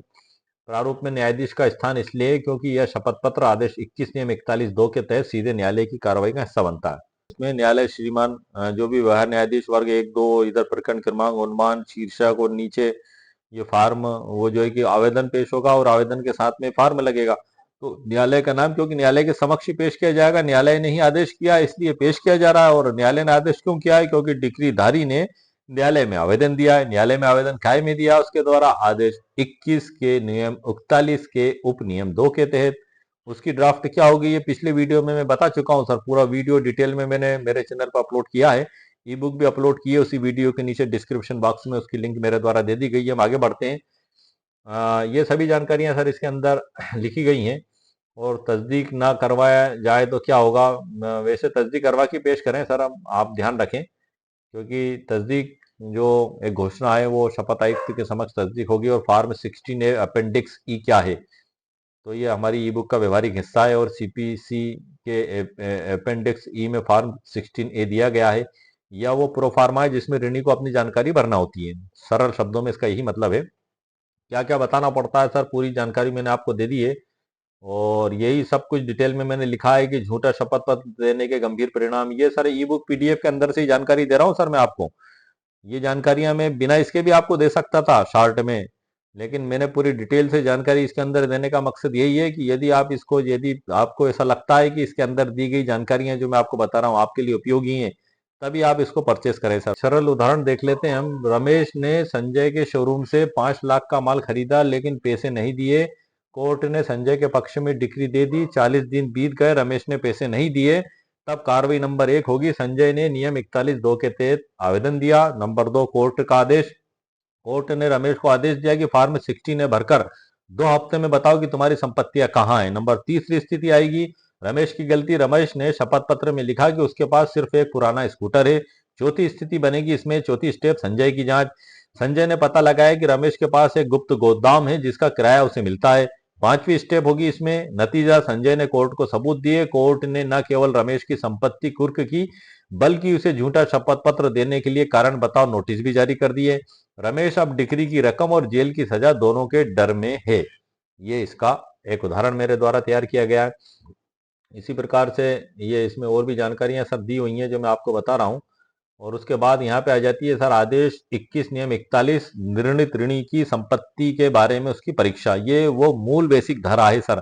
प्रारूप में न्यायाधीश का स्थान इसलिए क्योंकि यह शपथ पत्र आदेश 21 नियम 41(2) के तहत सीधे न्यायालय की कार्रवाई का हिस्सा बनता है। इसमें न्यायालय श्रीमान जो भी व्यवहार न्यायाधीश वर्ग 1-2, इधर प्रकरण क्रमांक, उन्मान, शीर्षक और नीचे ये फार्म, वो जो है कि आवेदन पेश होगा और आवेदन के साथ में फार्म लगेगा। तो न्यायालय का नाम, क्योंकि न्यायालय के समक्ष ही पेश किया जाएगा, न्यायालय ने ही आदेश किया इसलिए पेश किया जा रहा है। और न्यायालय ने आदेश क्यों किया है, क्योंकि डिक्रीधारी ने न्यायालय में आवेदन दिया है। न्यायालय में आवेदन काय में दिया, उसके द्वारा आदेश 21 के नियम 41 के उप नियम 2 के तहत। उसकी ड्राफ्ट क्या होगी ये पिछले वीडियो में मैं बता चुका हूं सर, पूरा वीडियो डिटेल में मैंने मेरे चैनल पर अपलोड किया है। ई बुक भी अपलोड की है, उसी वीडियो के नीचे डिस्क्रिप्शन बॉक्स में उसकी लिंक मेरे द्वारा दे दी गई है। हम आगे बढ़ते हैं। ये सभी जानकारियां सर इसके अंदर लिखी गई हैं। और तस्दीक ना करवाया जाए तो क्या होगा? वैसे तस्दीक करवा के पेश करें सर, हम आप ध्यान रखें, क्योंकि तस्दीक जो एक घोषणा है वो शपथ आयुक्त के समक्ष तस्दीक होगी। और फॉर्म 16A अपेंडिक्स ई क्या है? तो ये हमारी ई बुक का व्यवहारिक हिस्सा है और सीपीसी के अपेंडिक्स ई में फॉर्म 16A दिया गया है, या वो प्रोफार्मा है जिसमें ऋणी को अपनी जानकारी भरना होती है। सरल शब्दों में इसका यही मतलब है। क्या क्या बताना पड़ता है सर, पूरी जानकारी मैंने आपको दे दी है। और यही सब कुछ डिटेल में मैंने लिखा है कि झूठा शपथ पत्र देने के गंभीर परिणाम। ये सर ई बुक पीडीएफ के अंदर से ही जानकारी दे रहा हूँ सर मैं आपको। ये जानकारियां मैं बिना इसके भी आपको दे सकता था शॉर्ट में, लेकिन मैंने पूरी डिटेल से जानकारी इसके अंदर देने का मकसद यही है कि यदि आपको ऐसा लगता है कि इसके अंदर दी गई जानकारियां जो मैं आपको बता रहा हूँ आपके लिए उपयोगी हैं, तभी आप इसको परचेस करें सर। सरल उदाहरण देख लेते हैं हम। रमेश ने संजय के शोरूम से 5 लाख का माल खरीदा लेकिन पैसे नहीं दिए। कोर्ट ने संजय के पक्ष में डिक्री दे दी। 40 दिन बीत गए, रमेश ने पैसे नहीं दिए। तब कार्रवाई नंबर 1 होगी, संजय ने नियम 41(2) के तहत आवेदन दिया। नंबर 2, कोर्ट का आदेश। कोर्ट ने रमेश को आदेश दिया कि फॉर्म 16 भरकर 2 हफ्ते में बताओ कि तुम्हारी संपत्तियां कहाँ हैं। नंबर तीसरी स्थिति आएगी, रमेश की गलती। रमेश ने शपथ पत्र में लिखा कि उसके पास सिर्फ एक पुराना स्कूटर है। चौथी स्थिति बनेगी इसमें, चौथी स्टेप, संजय की जांच। संजय ने पता लगाया कि रमेश के पास एक गुप्त गोदाम है जिसका किराया उसे मिलता है। पांचवी स्टेप होगी इसमें, नतीजा, संजय ने कोर्ट को सबूत दिए। कोर्ट ने न केवल रमेश की संपत्ति कुर्क की बल्कि उसे झूठा शपथ पत्र देने के लिए कारण बताओ नोटिस भी जारी कर दिए। रमेश अब डिक्री की रकम और जेल की सजा दोनों के डर में है। ये इसका एक उदाहरण मेरे द्वारा तैयार किया गया है। इसी प्रकार से ये इसमें और भी जानकारियां सब दी हुई हैं जो मैं आपको बता रहा हूं। और उसके बाद यहाँ पे आ जाती है सर आदेश 21 नियम 41, निर्णित ऋणी की संपत्ति के बारे में उसकी परीक्षा। ये वो मूल बेसिक धारा है सर,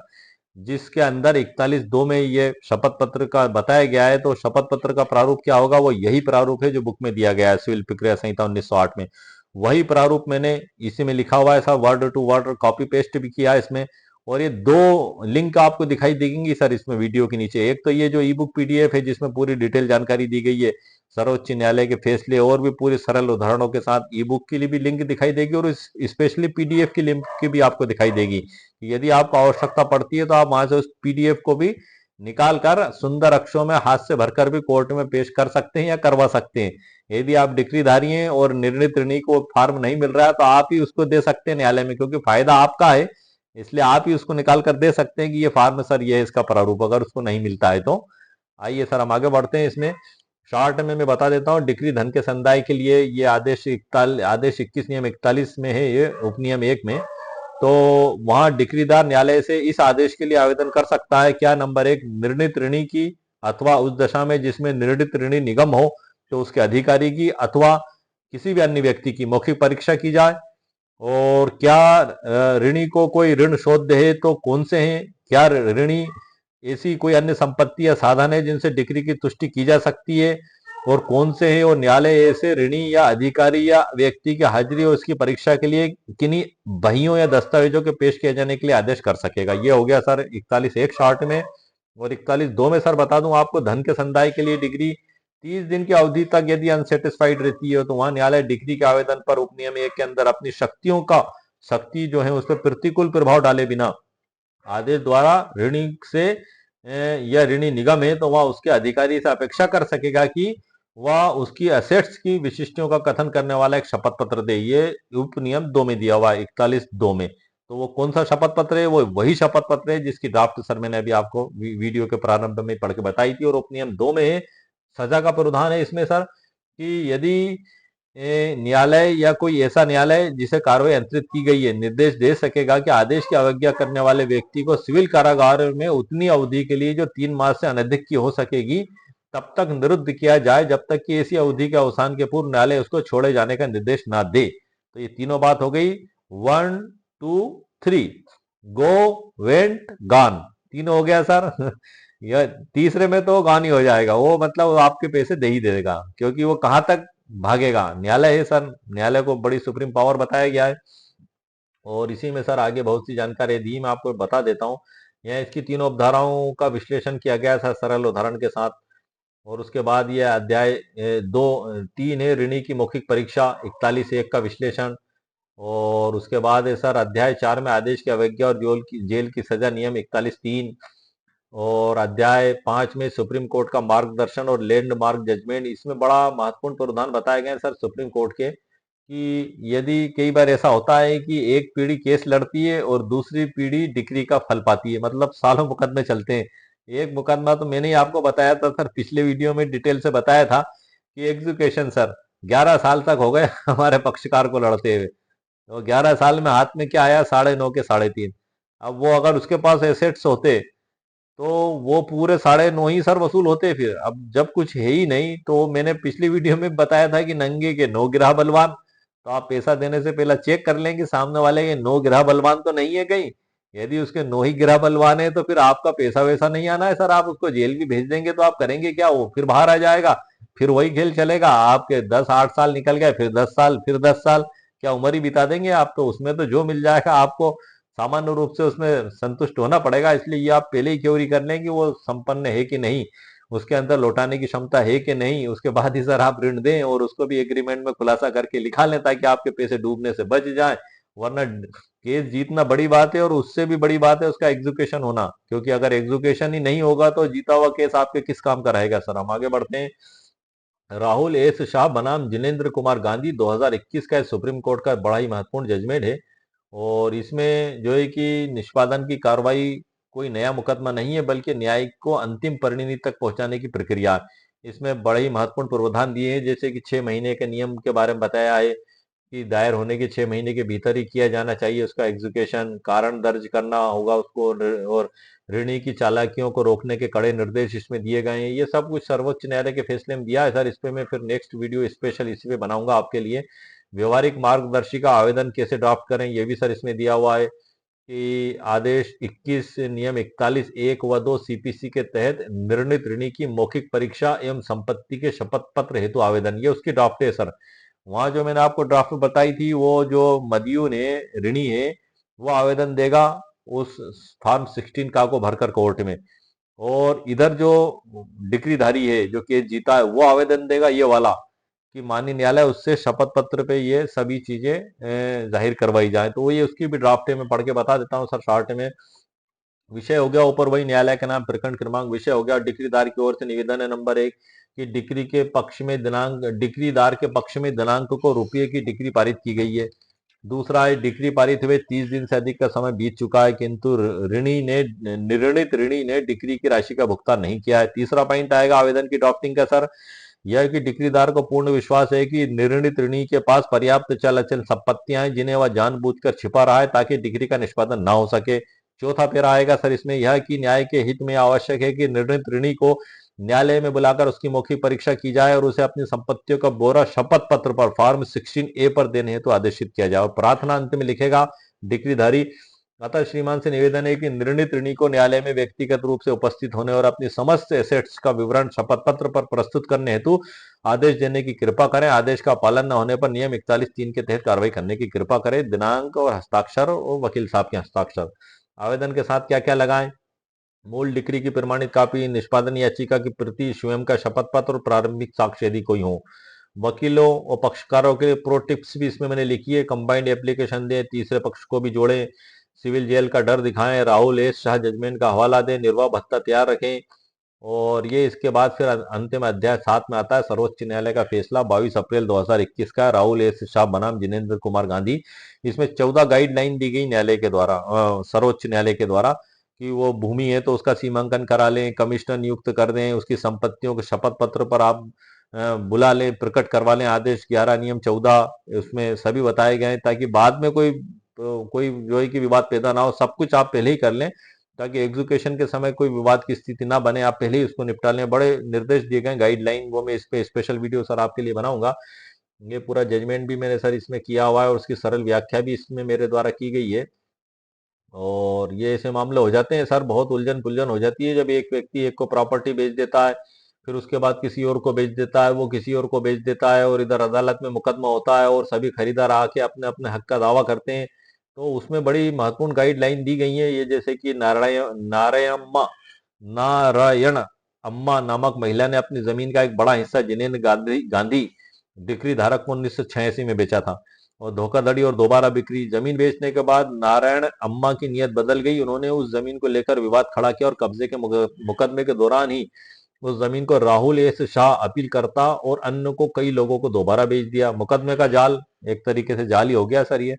जिसके अंदर 41(2) में ये शपथ पत्र का बताया गया है। तो शपथ पत्र का प्रारूप क्या होगा? वो यही प्रारूप है जो बुक में दिया गया है, सिविल प्रक्रिया संहिता 1908 में। वही प्रारूप मैंने इसी में लिखा हुआ है sir, word to word copy paste भी किया है इसमें। और ये 2 लिंक आपको दिखाई देंगी सर इसमें वीडियो के नीचे। एक तो ये जो ई बुक पीडीएफ है जिसमें पूरी डिटेल जानकारी दी गई है, सर्वोच्च न्यायालय के फैसले और भी पूरे सरल उदाहरणों के साथ। ई बुक के लिए भी लिंक दिखाई देगी और स्पेशली पीडीएफ की लिंक की भी आपको दिखाई देगी। यदि आपको आवश्यकता पड़ती है तो आप वहां से उस पीडीएफ को भी निकाल कर सुंदर अक्षरों में हाथ से भरकर भी कोर्ट में पेश कर सकते हैं या करवा सकते हैं। यदि आप डिक्रीधारी हैं और निर्णित ऋणी को फॉर्म नहीं मिल रहा है तो आप ही उसको दे सकते हैं न्यायालय में, क्योंकि फायदा आपका है, इसलिए आप ही उसको निकाल कर दे सकते हैं कि ये फॉर्म सर ये है इसका प्रारूप, अगर उसको नहीं मिलता है तो। आइए सर हम आगे बढ़ते हैं इसमें। शॉर्ट में मैं बता देता हूँ, डिक्री धन के संदाय के लिए ये आदेश 21 नियम 41 में है, ये उपनियम 1 में। तो वहां डिक्रीदार न्यायालय से इस आदेश के लिए आवेदन कर सकता है। क्या? नंबर 1, निर्णित ऋणी की अथवा उस दशा में जिसमें निर्णित ऋणी निगम हो तो उसके अधिकारी की अथवा किसी भी अन्य व्यक्ति की मौखिक परीक्षा की जाए। और क्या ऋणी को कोई ऋण शोध है तो कौन से हैं? क्या ऋणी ऐसी कोई अन्य संपत्ति या साधन है जिनसे डिक्री की तुष्टि की जा सकती है और कौन से हैं? और न्यायालय ऐसे ऋणी या अधिकारी या व्यक्ति की हाजिरी और उसकी परीक्षा के लिए किन्हीं बहियों या दस्तावेजों के पेश किए जाने के लिए आदेश कर सकेगा। ये हो गया सर 41(1) शॉर्ट में। और 41(2) में सर बता दूं आपको, धन के संदाय के लिए डिग्री 30 दिन की अवधि तक यदि अनसेटिस्फाइड रहती है तो वहां न्यायालय डिग्री के आवेदन पर उपनियम 1 के अंदर अपनी शक्ति जो है उस पर प्रतिकूल प्रभाव डाले बिना आदेश द्वारा ऋणी से या ऋणी निगम है तो वह उसके अधिकारी से अपेक्षा कर सकेगा कि वह उसकी असेट्स की विशिष्टों का कथन करने वाला एक शपथ पत्र दे। ये उपनियम 2 में दिया हुआ है, 41(2) में। तो वो कौन सा शपथ पत्र है? वो वही शपथ पत्र है जिसकी ड्राफ्ट सर मैंने अभी आपको वीडियो के प्रारंभ में पढ़ के बताई थी। और उपनियम 2 में है, सजा का प्रावधान है इसमें सर, कि यदि न्यायालय या कोई ऐसा न्यायालय जिसे कार्रवाई अंतरित की गई है निर्देश दे सकेगा कि आदेश की अवज्ञा करने वाले व्यक्ति को सिविल कारागार में उतनी अवधि के लिए जो 3 मास से अनधिक की हो सकेगी तब तक निरुद्ध किया जाए जब तक कि ऐसी अवधि के अवसान के पूर्व न्यायालय उसको छोड़े जाने का निर्देश ना दे। तो ये तीनों बात हो गई, 1 2 3, गो, वेंट, गॉन, तीनों हो गया सर। यह तीसरे में तो गॉन ही हो जाएगा, वो मतलब वो आपके पैसे दे ही देगा, क्योंकि वो कहां तक भागेगा? न्यायालय है सर, न्यायालय को बड़ी सुप्रीम पावर बताया गया है। और इसी में सर आगे बहुत सी जानकारी दी, मैं आपको बता देता हूँ। यहाँ इसकी तीनों अवधारणाओं का विश्लेषण किया गया है सरल उदाहरण के साथ। और उसके बाद यह अध्याय 2 3 है, ऋणी की मौखिक परीक्षा, 41(1) का विश्लेषण। और उसके बाद है सर अध्याय 4 में आदेश की अवज्ञा और जेल की सजा नियम 41(3), और अध्याय 5 में सुप्रीम कोर्ट का मार्गदर्शन और लैंडमार्क जजमेंट। इसमें बड़ा महत्वपूर्ण प्रावधान बताए गए हैं सर सुप्रीम कोर्ट के, कि यदि कई बार ऐसा होता है कि एक पीढ़ी केस लड़ती है और दूसरी पीढ़ी डिक्री का फल पाती है, मतलब सालों मुकदमे चलते हैं। एक मुकदमा तो मैंने ही आपको बताया था सर, पिछले वीडियो में डिटेल से बताया था कि एग्जीक्यूशन सर 11 साल तक हो गए हमारे पक्षकार को लड़ते हुए। तो 11 साल में हाथ में क्या आया, 9.5 के 3.5। अब वो अगर उसके पास एसेट्स होते तो वो पूरे 9.5 ही सर वसूल होते। फिर अब जब कुछ है ही नहीं, तो मैंने पिछली वीडियो में बताया था कि नंगे के 9 गिरह बलवान। तो आप पैसा देने से पहले चेक कर लें कि सामने वाले के 9 गिरह बलवान तो नहीं है कहीं। यदि उसके 9 ही गिरह बलवान है तो फिर आपका पैसा वैसा नहीं आना है सर, आप उसको जेल भी भेज देंगे तो आप करेंगे क्या, वो फिर बाहर आ जाएगा। फिर वही खेल चलेगा, आपके 10 8 साल निकल गए, फिर 10 साल, फिर 10 साल, क्या उम्र ही बिता देंगे आप। तो उसमें तो जो मिल जाएगा आपको सामान्य रूप से उसमें संतुष्ट होना पड़ेगा। इसलिए ये आप पहले ही क्योरी कर लें कि वो संपन्न है कि नहीं, उसके अंदर लौटाने की क्षमता है कि नहीं, उसके बाद ही सर आप ऋण दें और उसको भी एग्रीमेंट में खुलासा करके लिखा लें, ताकि आपके पैसे डूबने से बच जाए। वरना केस जीतना बड़ी बात है और उससे भी बड़ी बात है उसका एग्जीक्यूशन होना, क्योंकि अगर एग्जीक्यूशन ही नहीं होगा तो जीता हुआ केस आपके किस काम का रहेगा। सर हम आगे बढ़ते हैं। राहुल एस शाह बनाम जिनेंद्र कुमार गांधी 2021 का सुप्रीम कोर्ट का बड़ा ही महत्वपूर्ण जजमेंट है। और इसमें जो है कि निष्पादन की कार्रवाई कोई नया मुकदमा नहीं है, बल्कि न्यायिक को अंतिम परिणति तक पहुंचाने की प्रक्रिया है। इसमें बड़े ही महत्वपूर्ण प्रावधान दिए हैं, जैसे कि 6 महीने के नियम के बारे में बताया है कि दायर होने के 6 महीने के भीतर ही किया जाना चाहिए उसका एग्जीक्यूशन, कारण दर्ज करना होगा उसको, और ऋणी की चालाकियों को रोकने के कड़े निर्देश इसमें दिए गए हैं। ये सब कुछ सर्वोच्च न्यायालय के फैसले में दिया है सर। इस पे मैं फिर नेक्स्ट वीडियो स्पेशल इसी पे बनाऊंगा आपके लिए। व्यवहारिक मार्गदर्शिका आवेदन कैसे ड्राफ्ट करें, ये भी सर इसमें दिया हुआ है, कि आदेश 21 नियम 41 1 व 2 सीपीसी के तहत निर्णित ऋणी की मौखिक परीक्षा एवं संपत्ति के शपथ पत्र हेतु आवेदन, ये उसकी ड्राफ्ट है सर। वहां जो मैंने आपको ड्राफ्ट बताई थी, वो जो मदयून है, ऋणी है, वो आवेदन देगा उस फॉर्म 16 का को भरकर कोर्ट में। और इधर जो डिक्रीधारी है जो केस जीता है, वो आवेदन देगा ये वाला, कि माननीय न्यायालय उससे शपथ पत्र पे ये सभी चीजें जाहिर करवाई जाए। तो वो ये उसकी भी ड्राफ्ट है, मैं पढ़ के बता देता हूँ सर शॉर्ट में। विषय हो गया ऊपर वही न्यायालय का नाम, प्रकरण क्रमांक, विषय हो गया डिक्रीदार की ओर से निवेदन है नंबर 1, कि डिक्री के पक्ष में दिनांक, डिक्रीदार के पक्ष में दिनांक को रुपये की डिक्री पारित की गई है। दूसरा है, डिक्री पारित हुए 30 दिन से अधिक का समय बीत चुका है, किंतु ऋणी ने, निर्णित ऋणी ने डिक्री की राशि का भुगतान नहीं किया है। तीसरा पॉइंट आएगा आवेदन की ड्राफ्टिंग का सर, यह कि डिक्रीदार को पूर्ण विश्वास है कि निर्णित ऋणी के पास पर्याप्त चल अचल संपत्तियां हैं जिन्हें वह जानबूझकर छिपा रहा है ताकि डिक्री का निष्पादन ना हो सके। चौथा पैरा आएगा सर इसमें, यह कि न्याय के हित में आवश्यक है कि निर्णित ऋणी को न्यायालय में बुलाकर उसकी मौखिक परीक्षा की जाए और उसे अपनी संपत्तियों का ब्यौरा शपथ पत्र पर फॉर्म 16A पर देने हेतु आदेशित किया जाए। और प्रार्थना अंत में लिखेगा डिक्रीधारी, अतः श्रीमान से निवेदन है कि निर्णित ऋणी को न्यायालय में व्यक्तिगत रूप से उपस्थित होने और अपनी समस्त एसेट्स का विवरण शपथ पत्र पर प्रस्तुत करने हेतु आदेश देने की कृपा करें। आदेश का पालन न होने पर नियम 41(3) के तहत कार्रवाई करने की कृपा करें। दिनांक और हस्ताक्षर और वकील साहब के हस्ताक्षर। आवेदन के साथ क्या क्या लगाएं, मूल डिक्री की प्रमाणित कॉपी, निष्पादन याचिका की प्रति, स्वयं का शपथ पत्र और प्रारंभिक साक्ष्य यदि कोई हो। वकीलों और पक्षकारों के लिए प्रो टिप्स भी इसमें मैंने लिखी है, कंबाइंड एप्लीकेशन दें, तीसरे पक्ष को भी जोड़ें, सिविल जेल का डर दिखाएं, राहुल एस शाह जजमेंट का हवाला दें, निर्वाह भत्ता तैयार रखें। और ये इसके बाद फिर अंतिम अध्याय 7 में आता है सर्वोच्च न्यायालय का फैसला 22 अप्रैल 2021 का, राहुल एस शाह बनाम जिनेंद्र कुमार गांधी। इसमें 14 गाइडलाइन दी गई न्यायालय के द्वारा, सर्वोच्च न्यायालय के द्वारा, कि वो भूमि है तो उसका सीमांकन करा लें, कमिश्नर नियुक्त कर दें, उसकी संपत्तियों के शपथ पत्र पर आप बुला लें, प्रकट करवा लें। आदेश 11 नियम 14 उसमें सभी बताए गए हैं, ताकि बाद में कोई जो है कि विवाद पैदा ना हो। सब कुछ आप पहले ही कर लें ताकि एग्जीक्यूशन के समय कोई विवाद की स्थिति ना बने, आप पहले ही उसको निपटा लें। बड़े निर्देश दिए गए, गाइडलाइन, वो मैं इस पे स्पेशल वीडियो सर आपके लिए बनाऊंगा। ये पूरा जजमेंट भी मैंने सर इसमें किया हुआ है और उसकी सरल व्याख्या भी इसमें मेरे द्वारा की गई है। और ये ऐसे मामले हो जाते हैं सर, बहुत उलझन पुलझन हो जाती है जब एक व्यक्ति एक को प्रॉपर्टी बेच देता है, फिर उसके बाद किसी और को बेच देता है, वो किसी और को बेच देता है, और इधर अदालत में मुकदमा होता है और सभी खरीदार आके अपने अपने हक का दावा करते हैं। तो उसमें बड़ी महत्वपूर्ण गाइडलाइन दी गई है, ये जैसे कि नारायण अम्मा नामक महिला ने अपनी जमीन का एक बड़ा हिस्सा जिनेंद्र गांधी गांधी डिक्री धारक को 1986 में बेचा था। और धोखाधड़ी और दोबारा बिक्री। जमीन बेचने के बाद नारायण अम्मा की नीयत बदल गई। उन्होंने उस जमीन को लेकर विवाद खड़ा किया और कब्जे के मुकदमे के दौरान ही उस जमीन को राहुल एस शाह अपील करता और अन्य को कई लोगों को दोबारा बेच दिया। मुकदमे का जाल एक तरीके से जाल ही हो गया सर ये।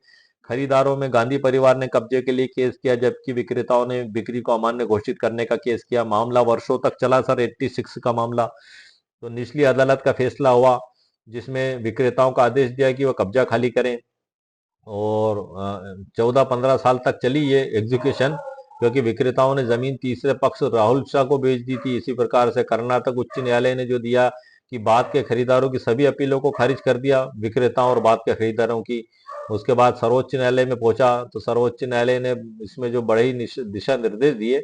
खरीदारों में गांधी परिवार ने कब्जे के लिए केस किया, जबकि विक्रेताओं ने बिक्री को अमान्य घोषित करने का केस किया। मामला वर्षों तक चला सर, 86 का मामला। तो निचली अदालत का फैसला हुआ जिसमें विक्रेताओं का आदेश दिया कि वह कब्जा खाली करें। और 14-15 साल तक चली ये एग्जीक्यूशन, क्योंकि विक्रेताओं ने जमीन तीसरे पक्ष राहुल शाह को बेच दी थी। इसी प्रकार से कर्नाटक उच्च न्यायालय ने जो दिया कि बाद के खरीदारों की सभी अपीलों को खारिज कर दिया, विक्रेताओं और बाद के खरीदारों की। उसके बाद सर्वोच्च न्यायालय में पहुंचा तो सर्वोच्च न्यायालय ने इसमें जो बड़े ही दिशा निर्देश दिए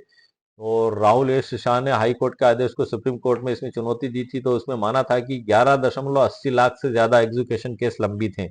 और राहुल एस शाह ने हाई कोर्ट के आदेश को सुप्रीम कोर्ट में इसमें चुनौती दी थी। तो उसमें माना था कि 11.80 लाख से ज्यादा एग्जीक्यूशन केस लंबित हैं।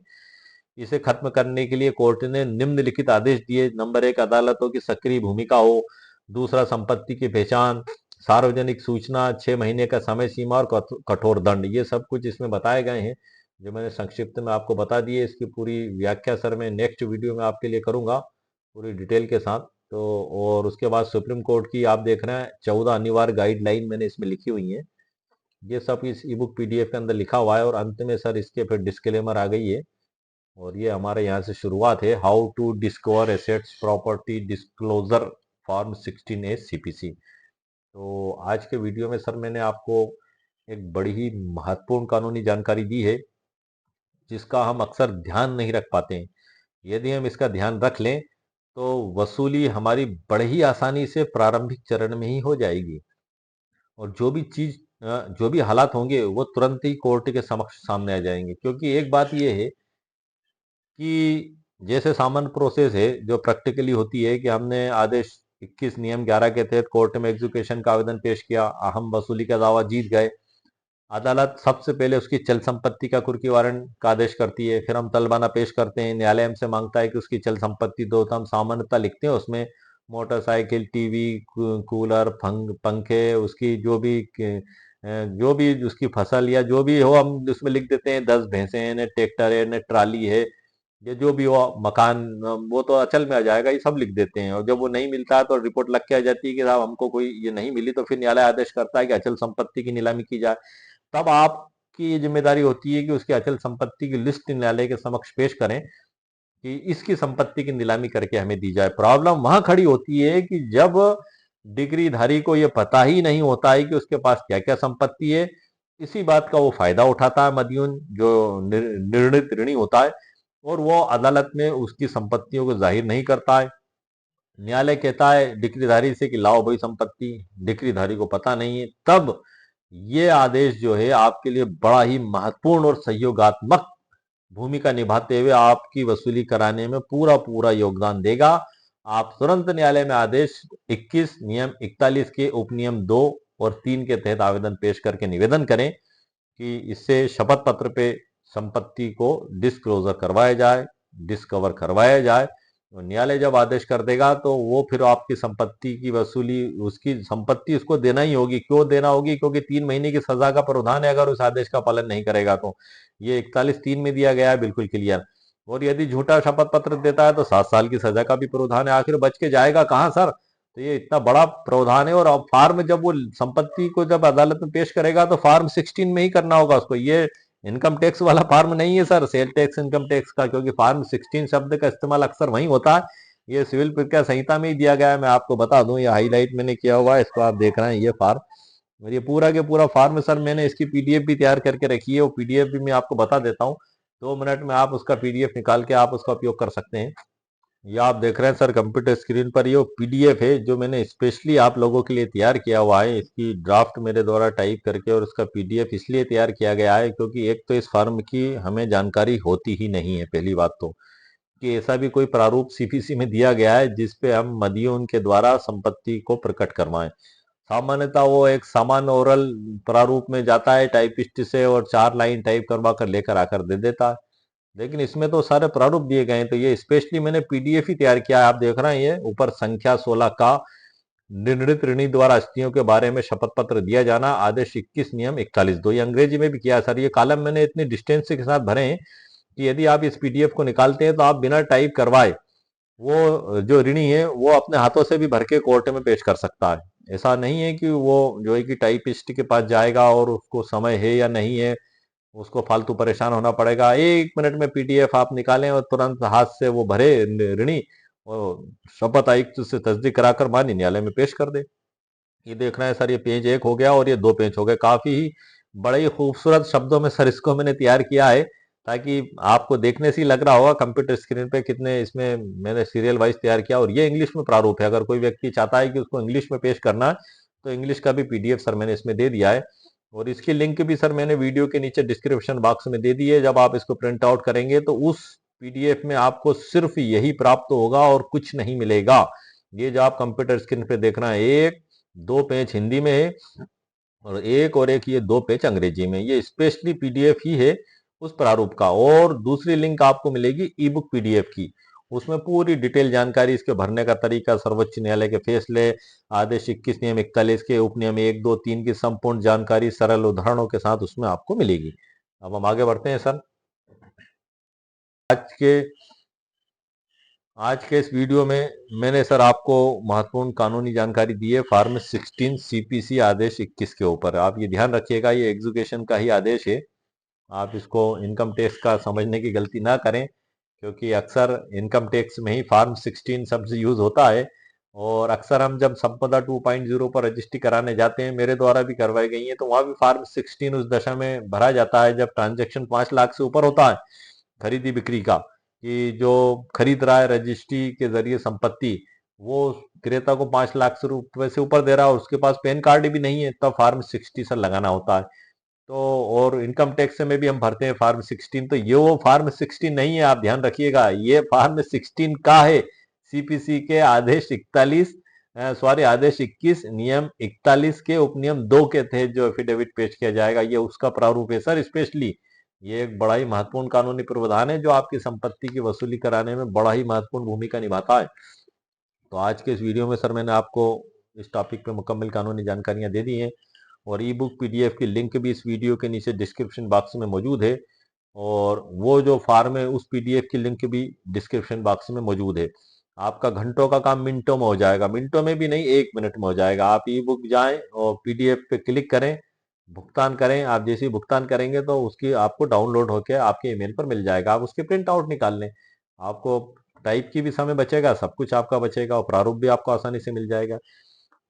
इसे खत्म करने के लिए कोर्ट ने निम्नलिखित आदेश दिए। नंबर 1, अदालतों की सक्रिय भूमिका हो। दूसरा, संपत्ति की पहचान, सार्वजनिक सूचना, 6 महीने का समय सीमा और कठोर दंड। ये सब कुछ इसमें बताए गए हैं जो मैंने संक्षिप्त में आपको बता दिए। इसकी पूरी व्याख्या सर मैं नेक्स्ट वीडियो में आपके लिए करूंगा पूरी डिटेल के साथ। तो और उसके बाद सुप्रीम कोर्ट की आप देख रहे हैं 14 अनिवार्य गाइडलाइन मैंने इसमें लिखी हुई है। ये सब इस ई बुक पीडीएफ के अंदर लिखा हुआ है और अंत में सर इसके फिर डिस्क्लेमर आ गई है। और ये हमारे यहाँ से शुरुआत है, how to discover assets property disclosure form 16A CPC। तो आज के वीडियो में सर मैंने आपको एक बड़ी ही महत्वपूर्ण कानूनी जानकारी दी है जिसका हम अक्सर ध्यान नहीं रख पाते हैं। यदि हम इसका ध्यान रख लें तो वसूली हमारी बड़े ही आसानी से प्रारंभिक चरण में ही हो जाएगी और जो भी हालात होंगे वो तुरंत ही कोर्ट के समक्ष सामने आ जाएंगे। क्योंकि एक बात यह है कि जैसे सामान्य प्रोसेस है जो प्रैक्टिकली होती है कि हमने आदेश 21 नियम 11 के तहत कोर्ट में एग्जीक्यूशन का आवेदन पेश किया, हम वसूली का दावा जीत गए। अदालत सबसे पहले उसकी चल संपत्ति का कुर्की वारंट का आदेश करती है, फिर हम तलबाना पेश करते हैं। न्यायालय हमसे मांगता है कि उसकी चल संपत्ति दो, तो हम सामान्यतः लिखते हैं उसमें मोटरसाइकिल, टीवी, कूलर, पंखे, उसकी जो भी उसकी फसल या जो भी हो हम उसमें लिख देते हैं। 10 भैंसे हैं, न ट्रैक्टर है, न ट्राली है, ये जो भी हो, मकान, वो तो अचल में आ जाएगा, ये सब लिख देते हैं। और जब वो नहीं मिलता है तो रिपोर्ट लग के आ जाती है कि साहब हमको कोई ये नहीं मिली, तो फिर न्यायालय आदेश करता है कि अचल संपत्ति की नीलामी की जाए। तब आपकी ये जिम्मेदारी होती है कि उसकी अचल संपत्ति की लिस्ट न्यायालय के समक्ष पेश करें कि इसकी संपत्ति की नीलामी करके हमें दी जाए। प्रॉब्लम वहां खड़ी होती है कि जब डिग्रीधारी को यह पता ही नहीं होता है कि उसके पास क्या क्या संपत्ति है। इसी बात का वो फायदा उठाता है मदयून, जो निर्णित ऋणी होता है, और वो अदालत में उसकी संपत्तियों को जाहिर नहीं करता है। न्यायालय कहता है डिक्रीधारी से कि लाओ भाई संपत्ति, डिक्रीधारी को पता नहीं है। तब ये आदेश जो है आपके लिए बड़ा ही महत्वपूर्ण और सहयोगात्मक भूमिका निभाते हुए आपकी वसूली कराने में पूरा पूरा योगदान देगा। आप तुरंत न्यायालय में आदेश 21 नियम 41 के उपनियम 2 और 3 के तहत आवेदन पेश करके निवेदन करें कि इससे शपथ पत्र पे संपत्ति को डिस्क्लोजर करवाया जाए, डिस्कवर करवाया जाए। तो न्यायालय जब आदेश कर देगा तो वो फिर आपकी संपत्ति की वसूली, उसकी संपत्ति उसको देना ही होगी। क्यों देना होगी? क्योंकि 3 महीने की सजा का प्रावधान है अगर उस आदेश का पालन नहीं करेगा तो। ये 41(3) में दिया गया है, बिल्कुल क्लियर। और यदि झूठा शपथ पत्र देता है तो 7 साल की सजा का भी प्रावधान है। आखिर बच के जाएगा कहां सर? तो ये इतना बड़ा प्रावधान है। और अब फार्म जब वो संपत्ति को जब अदालत में पेश करेगा तो फार्म 16 में ही करना होगा उसको। ये इनकम टैक्स वाला फार्म नहीं है sir, sale tax income tax का, क्योंकि फार्म 16 शब्द का इस्तेमाल अक्सर वहीं होता है। ये सिविल प्रक्रिया संहिता में ही दिया गया है। मैं आपको बता दूं, ये हाईलाइट मैंने किया हुआ है, इसको आप देख रहे हैं, ये फार्म। और ये पूरा के पूरा फार्म सर मैंने इसकी पीडीएफ भी तैयार करके रखी है। वो पीडीएफ भी मैं आपको बता देता हूँ, 2 मिनट में आप उसका पीडीएफ निकाल के आप उसका उपयोग कर सकते हैं। ये आप देख रहे हैं सर कंप्यूटर स्क्रीन पर, ये पीडीएफ है जो मैंने स्पेशली आप लोगों के लिए तैयार किया हुआ है। इसकी ड्राफ्ट मेरे द्वारा टाइप करके और उसका पीडीएफ इसलिए तैयार किया गया है क्योंकि एक तो इस फॉर्म की हमें जानकारी होती ही नहीं है, पहली बात तो, कि ऐसा भी कोई प्रारूप सीपीसी में दिया गया है जिसपे हम मदीन के द्वारा संपत्ति को प्रकट करवाएं। सामान्यतः वो एक सामान्य ओरल प्रारूप में जाता है टाइपिस्ट से और 4 लाइन टाइप करवा कर लेकर आकर दे देता है। लेकिन इसमें तो सारे प्रारूप दिए गए हैं। तो ये स्पेशली मैंने पीडीएफ ही तैयार किया है। आप देख रहे हैं ये ऊपर संख्या 16 का, निर्णित ऋणी द्वारा अस्थियों के बारे में शपथ पत्र दिया जाना, आदेश 21 नियम 41(2), ये अंग्रेजी में भी किया सर। ये कॉलम मैंने इतनी डिस्टेंस के साथ भरे हैं कि यदि आप इस पीडीएफ को निकालते हैं तो आप बिना टाइप करवाए वो जो ऋणी है वो अपने हाथों से भी भर के कोर्ट में पेश कर सकता है। ऐसा नहीं है कि वो जो है कि टाइपिस्ट के पास जाएगा और उसको समय है या नहीं है, उसको फालतू परेशान होना पड़ेगा। 1 मिनट में पीडीएफ आप निकालें और तुरंत हाथ से वो भरे ऋणी और शपथ आयुक्त से तस्दीक कराकर माननीय न्यायालय में पेश कर दे। ये देख रहे हैं सर, ये पेज 1 हो गया और ये 2 पेज हो गए। काफी ही बड़े ही खूबसूरत शब्दों में सर इसको मैंने तैयार किया है, ताकि आपको देखने से ही लग रहा होगा कंप्यूटर स्क्रीन पे कितने इसमें मैंने सीरियल वाइज तैयार किया। और ये इंग्लिश में प्रारूप है, अगर कोई व्यक्ति चाहता है कि उसको इंग्लिश में पेश करना है तो इंग्लिश का भी पीडीएफ सर मैंने इसमें दे दिया है। और इसकी लिंक भी सर मैंने वीडियो के नीचे डिस्क्रिप्शन बॉक्स में दे दी है। जब आप इसको प्रिंट आउट करेंगे तो उस पीडीएफ में आपको सिर्फ यही प्राप्त होगा और कुछ नहीं मिलेगा। ये जो आप कंप्यूटर स्क्रीन पे देख रहे हैं, एक 2 पेज हिंदी में है और एक ये 2 पेज अंग्रेजी में, ये स्पेशली पीडीएफ ही है उस प्रारूप का। और दूसरी लिंक आपको मिलेगी ई बुक पीडीएफ की, उसमें पूरी डिटेल जानकारी, इसके भरने का तरीका, सर्वोच्च न्यायालय के फैसले, आदेश 21, नियम 41 के उपनियम 1, 2, 3 की संपूर्ण जानकारी सरल उदाहरणों के साथ उसमें आपको मिलेगी। अब हम आगे बढ़ते हैं सर। आज के आज के इस वीडियो में मैंने सर आपको महत्वपूर्ण कानूनी जानकारी दी है फॉर्म 16 सीपीसी आदेश 21 के ऊपर। आप ये ध्यान रखिएगा, ये एग्जीक्यूशन का ही आदेश है। आप इसको इनकम टैक्स का समझने की गलती ना करें, क्योंकि अक्सर इनकम टैक्स में ही फॉर्म 16 शब्द यूज होता है। और अक्सर हम जब संपदा 2.0 पर रजिस्ट्री कराने जाते हैं, मेरे द्वारा भी करवाई गई है, तो वहां भी फॉर्म 16 उस दशा में भरा जाता है जब ट्रांजेक्शन 5 लाख से ऊपर होता है खरीदी बिक्री का, कि जो खरीद रहा है रजिस्ट्री के जरिए संपत्ति, वो क्रेता को 5 लाख से रुपए से ऊपर दे रहा है और उसके पास पैन कार्ड भी नहीं है, तब फॉर्म 60 सर लगाना होता है। तो और इनकम टैक्स में भी हम भरते हैं फॉर्म 16, तो ये वो फॉर्म 16 नहीं है, आप ध्यान रखिएगा, ये फॉर्म 16 का है। सीपीसी के आदेश 41 आदेश 21 नियम 41 के उपनियम 2 के तहत जो एफिडेविट पेश किया जाएगा, ये उसका प्रारूप है सर। स्पेशली ये एक बड़ा ही महत्वपूर्ण कानूनी प्रावधान है जो आपकी संपत्ति की वसूली कराने में बड़ा ही महत्वपूर्ण भूमिका निभाता है। तो आज के इस वीडियो में सर मैंने आपको इस टॉपिक पे मुकम्मल कानूनी जानकारियां दे दी हैं, और ई बुक पीडीएफ की लिंक भी इस वीडियो के नीचे डिस्क्रिप्शन बॉक्स में मौजूद है, और वो जो फॉर्म है उस पीडीएफ की लिंक भी डिस्क्रिप्शन बॉक्स में मौजूद है। आपका घंटों का काम मिनटों में हो जाएगा, मिनटों में भी नहीं, 1 मिनट में हो जाएगा। आप ई बुक जाएं और पीडीएफ पे क्लिक करें, भुगतान करें। आप जैसे ही भुगतान करेंगे तो उसकी आपको डाउनलोड होकर आपके ईमेल पर मिल जाएगा, आप उसके प्रिंट आउट निकाल लें। आपको टाइप की भी समय बचेगा, सब कुछ आपका बचेगा, और प्रारूप भी आपको आसानी से मिल जाएगा।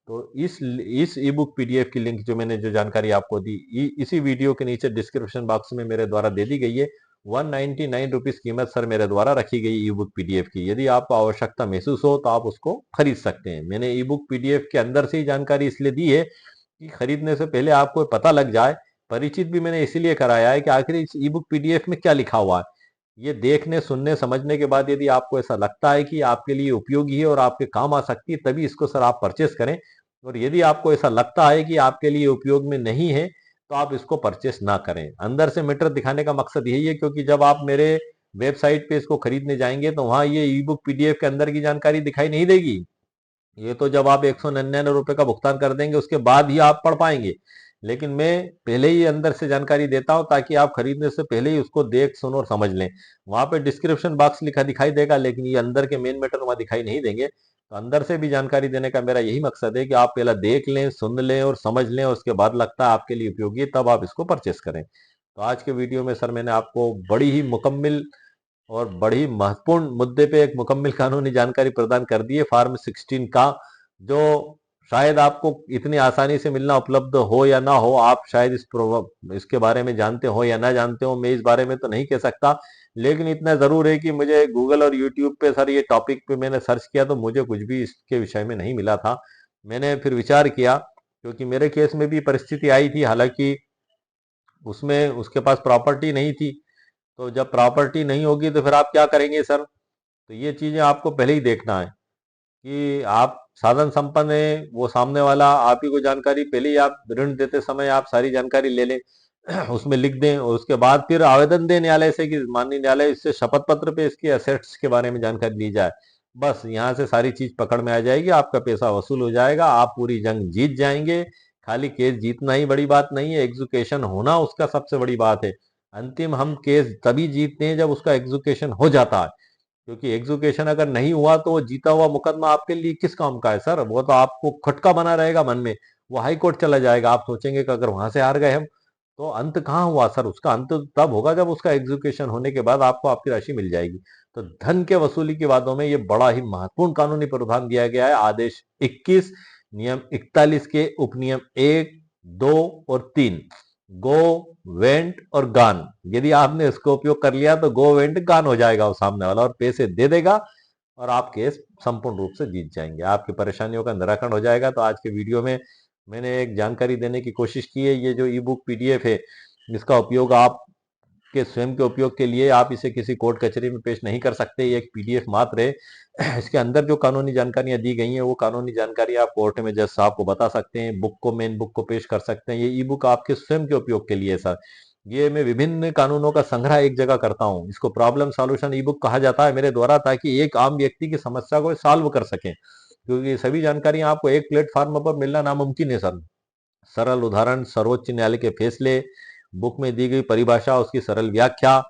तो इस ई बुक पीडीएफ की लिंक जो मैंने जो जानकारी आपको दी, इसी वीडियो के नीचे डिस्क्रिप्शन बॉक्स में मेरे द्वारा दे दी गई है। 199 रुपीज कीमत सर मेरे द्वारा रखी गई ई बुक पीडीएफ की। यदि आपको आवश्यकता महसूस हो तो आप उसको खरीद सकते हैं। मैंने ई बुक पीडीएफ के अंदर से ही जानकारी इसलिए दी है कि खरीदने से पहले आपको पता लग जाए। परिचित भी मैंने इसीलिए कराया है कि आखिर इस ई बुक पीडीएफ में क्या लिखा हुआ है। ये देखने, सुनने, समझने के बाद यदि आपको ऐसा लगता है कि आपके लिए उपयोगी है और आपके काम आ सकती है, तभी इसको सर आप परचेस करें। और यदि आपको ऐसा लगता है कि आपके लिए उपयोग में नहीं है, तो आप इसको परचेस ना करें। अंदर से मैटर दिखाने का मकसद यही है, क्योंकि जब आप मेरे वेबसाइट पे इसको खरीदने जाएंगे तो वहां ये ई बुक पीडीएफ के अंदर की जानकारी दिखाई नहीं देगी। ये तो जब आप 199 रुपए का भुगतान कर देंगे उसके बाद ही आप पढ़ पाएंगे। लेकिन मैं पहले ही अंदर से जानकारी देता हूं ताकि आप खरीदने से पहले ही उसको देख, सुन और समझ लें। वहां पे डिस्क्रिप्शन बॉक्स लिखा दिखाई देगा, लेकिन ये अंदर के मेन मैटर वहां दिखाई नहीं देंगे। तो अंदर से भी जानकारी देने का मेरा यही मकसद है कि आप पहले देख लें, सुन लें और समझ लें, और उसके बाद लगता है आपके लिए उपयोगी है, तब आप इसको परचेस करें। तो आज के वीडियो में सर मैंने आपको बड़ी ही मुकम्मल और बड़ी महत्वपूर्ण मुद्दे पे एक मुकम्मल कानूनी जानकारी प्रदान कर दी है फॉर्म 16 का, जो शायद आपको इतनी आसानी से मिलना उपलब्ध हो या ना हो। आप शायद इसके बारे में जानते हो या ना जानते हो, मैं इस बारे में तो नहीं कह सकता। लेकिन इतना जरूर है कि मुझे गूगल और यूट्यूब पे सर ये टॉपिक पे मैंने सर्च किया तो मुझे कुछ भी इसके विषय में नहीं मिला था। मैंने फिर विचार किया, क्योंकि मेरे केस में भी परिस्थिति आई थी, हालांकि उसमें उसके पास प्रॉपर्टी नहीं थी। तो जब प्रॉपर्टी नहीं होगी तो फिर आप क्या करेंगे सर? तो ये चीजें आपको पहले ही देखना है कि आप साधन संपन्न है, वो सामने वाला आप ही को जानकारी पहले ही आप ऋण देते समय आप सारी जानकारी ले लें, उसमें लिख दें, और उसके बाद फिर आवेदन दें न्यायालय से कि माननीय न्यायालय, इससे शपथ पत्र पे इसके असेट्स के बारे में जानकारी ली जाए। बस यहाँ से सारी चीज पकड़ में आ जाएगी, आपका पैसा वसूल हो जाएगा, आप पूरी जंग जीत जाएंगे। खाली केस जीतना ही बड़ी बात नहीं है, एग्जीक्यूशन होना उसका सबसे बड़ी बात है। अंतिम हम केस तभी जीतते हैं जब उसका एग्जीक्यूशन हो जाता है, क्योंकि एग्जीक्यूशन अगर नहीं हुआ तो वो जीता हुआ मुकदमा आपके लिए किस काम का है सर? वो तो आपको खटका बना रहेगा मन में, वो हाई कोर्ट चला जाएगा। आप सोचेंगे कि अगर वहां से हार गए हम, तो अंत कहाँ हुआ सर? उसका अंत तब होगा जब उसका एग्जीक्यूशन होने के बाद आपको आपकी राशि मिल जाएगी। तो धन के वसूली की बातों में ये बड़ा ही महत्वपूर्ण कानूनी प्रावधान दिया गया है आदेश 21 नियम 41 के उपनियम 1, 2 और 3। गो, वेंट और गान, यदि आपने इसको उपयोग कर लिया तो गो वेंट गान हो जाएगा वो सामने वाला और पैसे दे देगा, और आप केस संपूर्ण रूप से जीत जाएंगे, आपकी परेशानियों का निराकरण हो जाएगा। तो आज के वीडियो में मैंने एक जानकारी देने की कोशिश की है। ये जो ई बुक पीडीएफ है, इसका उपयोग आप के स्वयं के उपयोग के लिए, आप इसे किसी कोर्ट कचहरी में पेश नहीं कर सकते। ये एक पीडीएफ मात्र है। इसके अंदर जो कानूनी जानकारियां दी गई हैं, वो कानूनी जानकारी आप कोर्ट में जज साहब को बता सकते हैं, बुक को, मेन बुक को पेश कर सकते हैं। ये ई बुक आपके स्वयं के उपयोग के लिए है सर। ये मैं विभिन्न कानूनों का संग्रह एक जगह करता हूँ, इसको प्रॉब्लम सॉल्यूशन ई बुक कहा जाता है मेरे द्वारा, ताकि एक आम व्यक्ति की समस्या को सॉल्व कर सके, क्योंकि सभी जानकारियां आपको एक प्लेटफॉर्म पर मिलना नामुमकिन है सर। सरल उदाहरण, सर्वोच्च न्यायालय के फैसले, बुक में दी गई परिभाषा, उसकी सरल व्याख्या,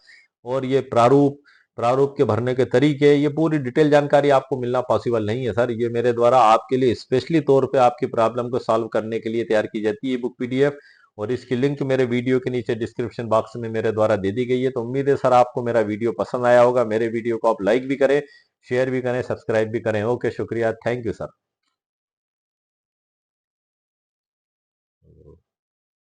और ये प्रारूप, प्रारूप के भरने के तरीके, ये पूरी डिटेल जानकारी आपको मिलना पॉसिबल नहीं है सर। ये मेरे द्वारा आपके लिए स्पेशली तौर पे आपकी प्रॉब्लम को सॉल्व करने के लिए तैयार की जाती है बुक पीडीएफ, और इसकी लिंक मेरे वीडियो के नीचे डिस्क्रिप्शन बॉक्स में मेरे द्वारा दे दी गई है। तो उम्मीद है सर आपको मेरा वीडियो पसंद आया होगा। मेरे वीडियो को आप लाइक भी करें, शेयर भी करें, सब्सक्राइब भी करें। ओके, शुक्रिया, थैंक यू सर।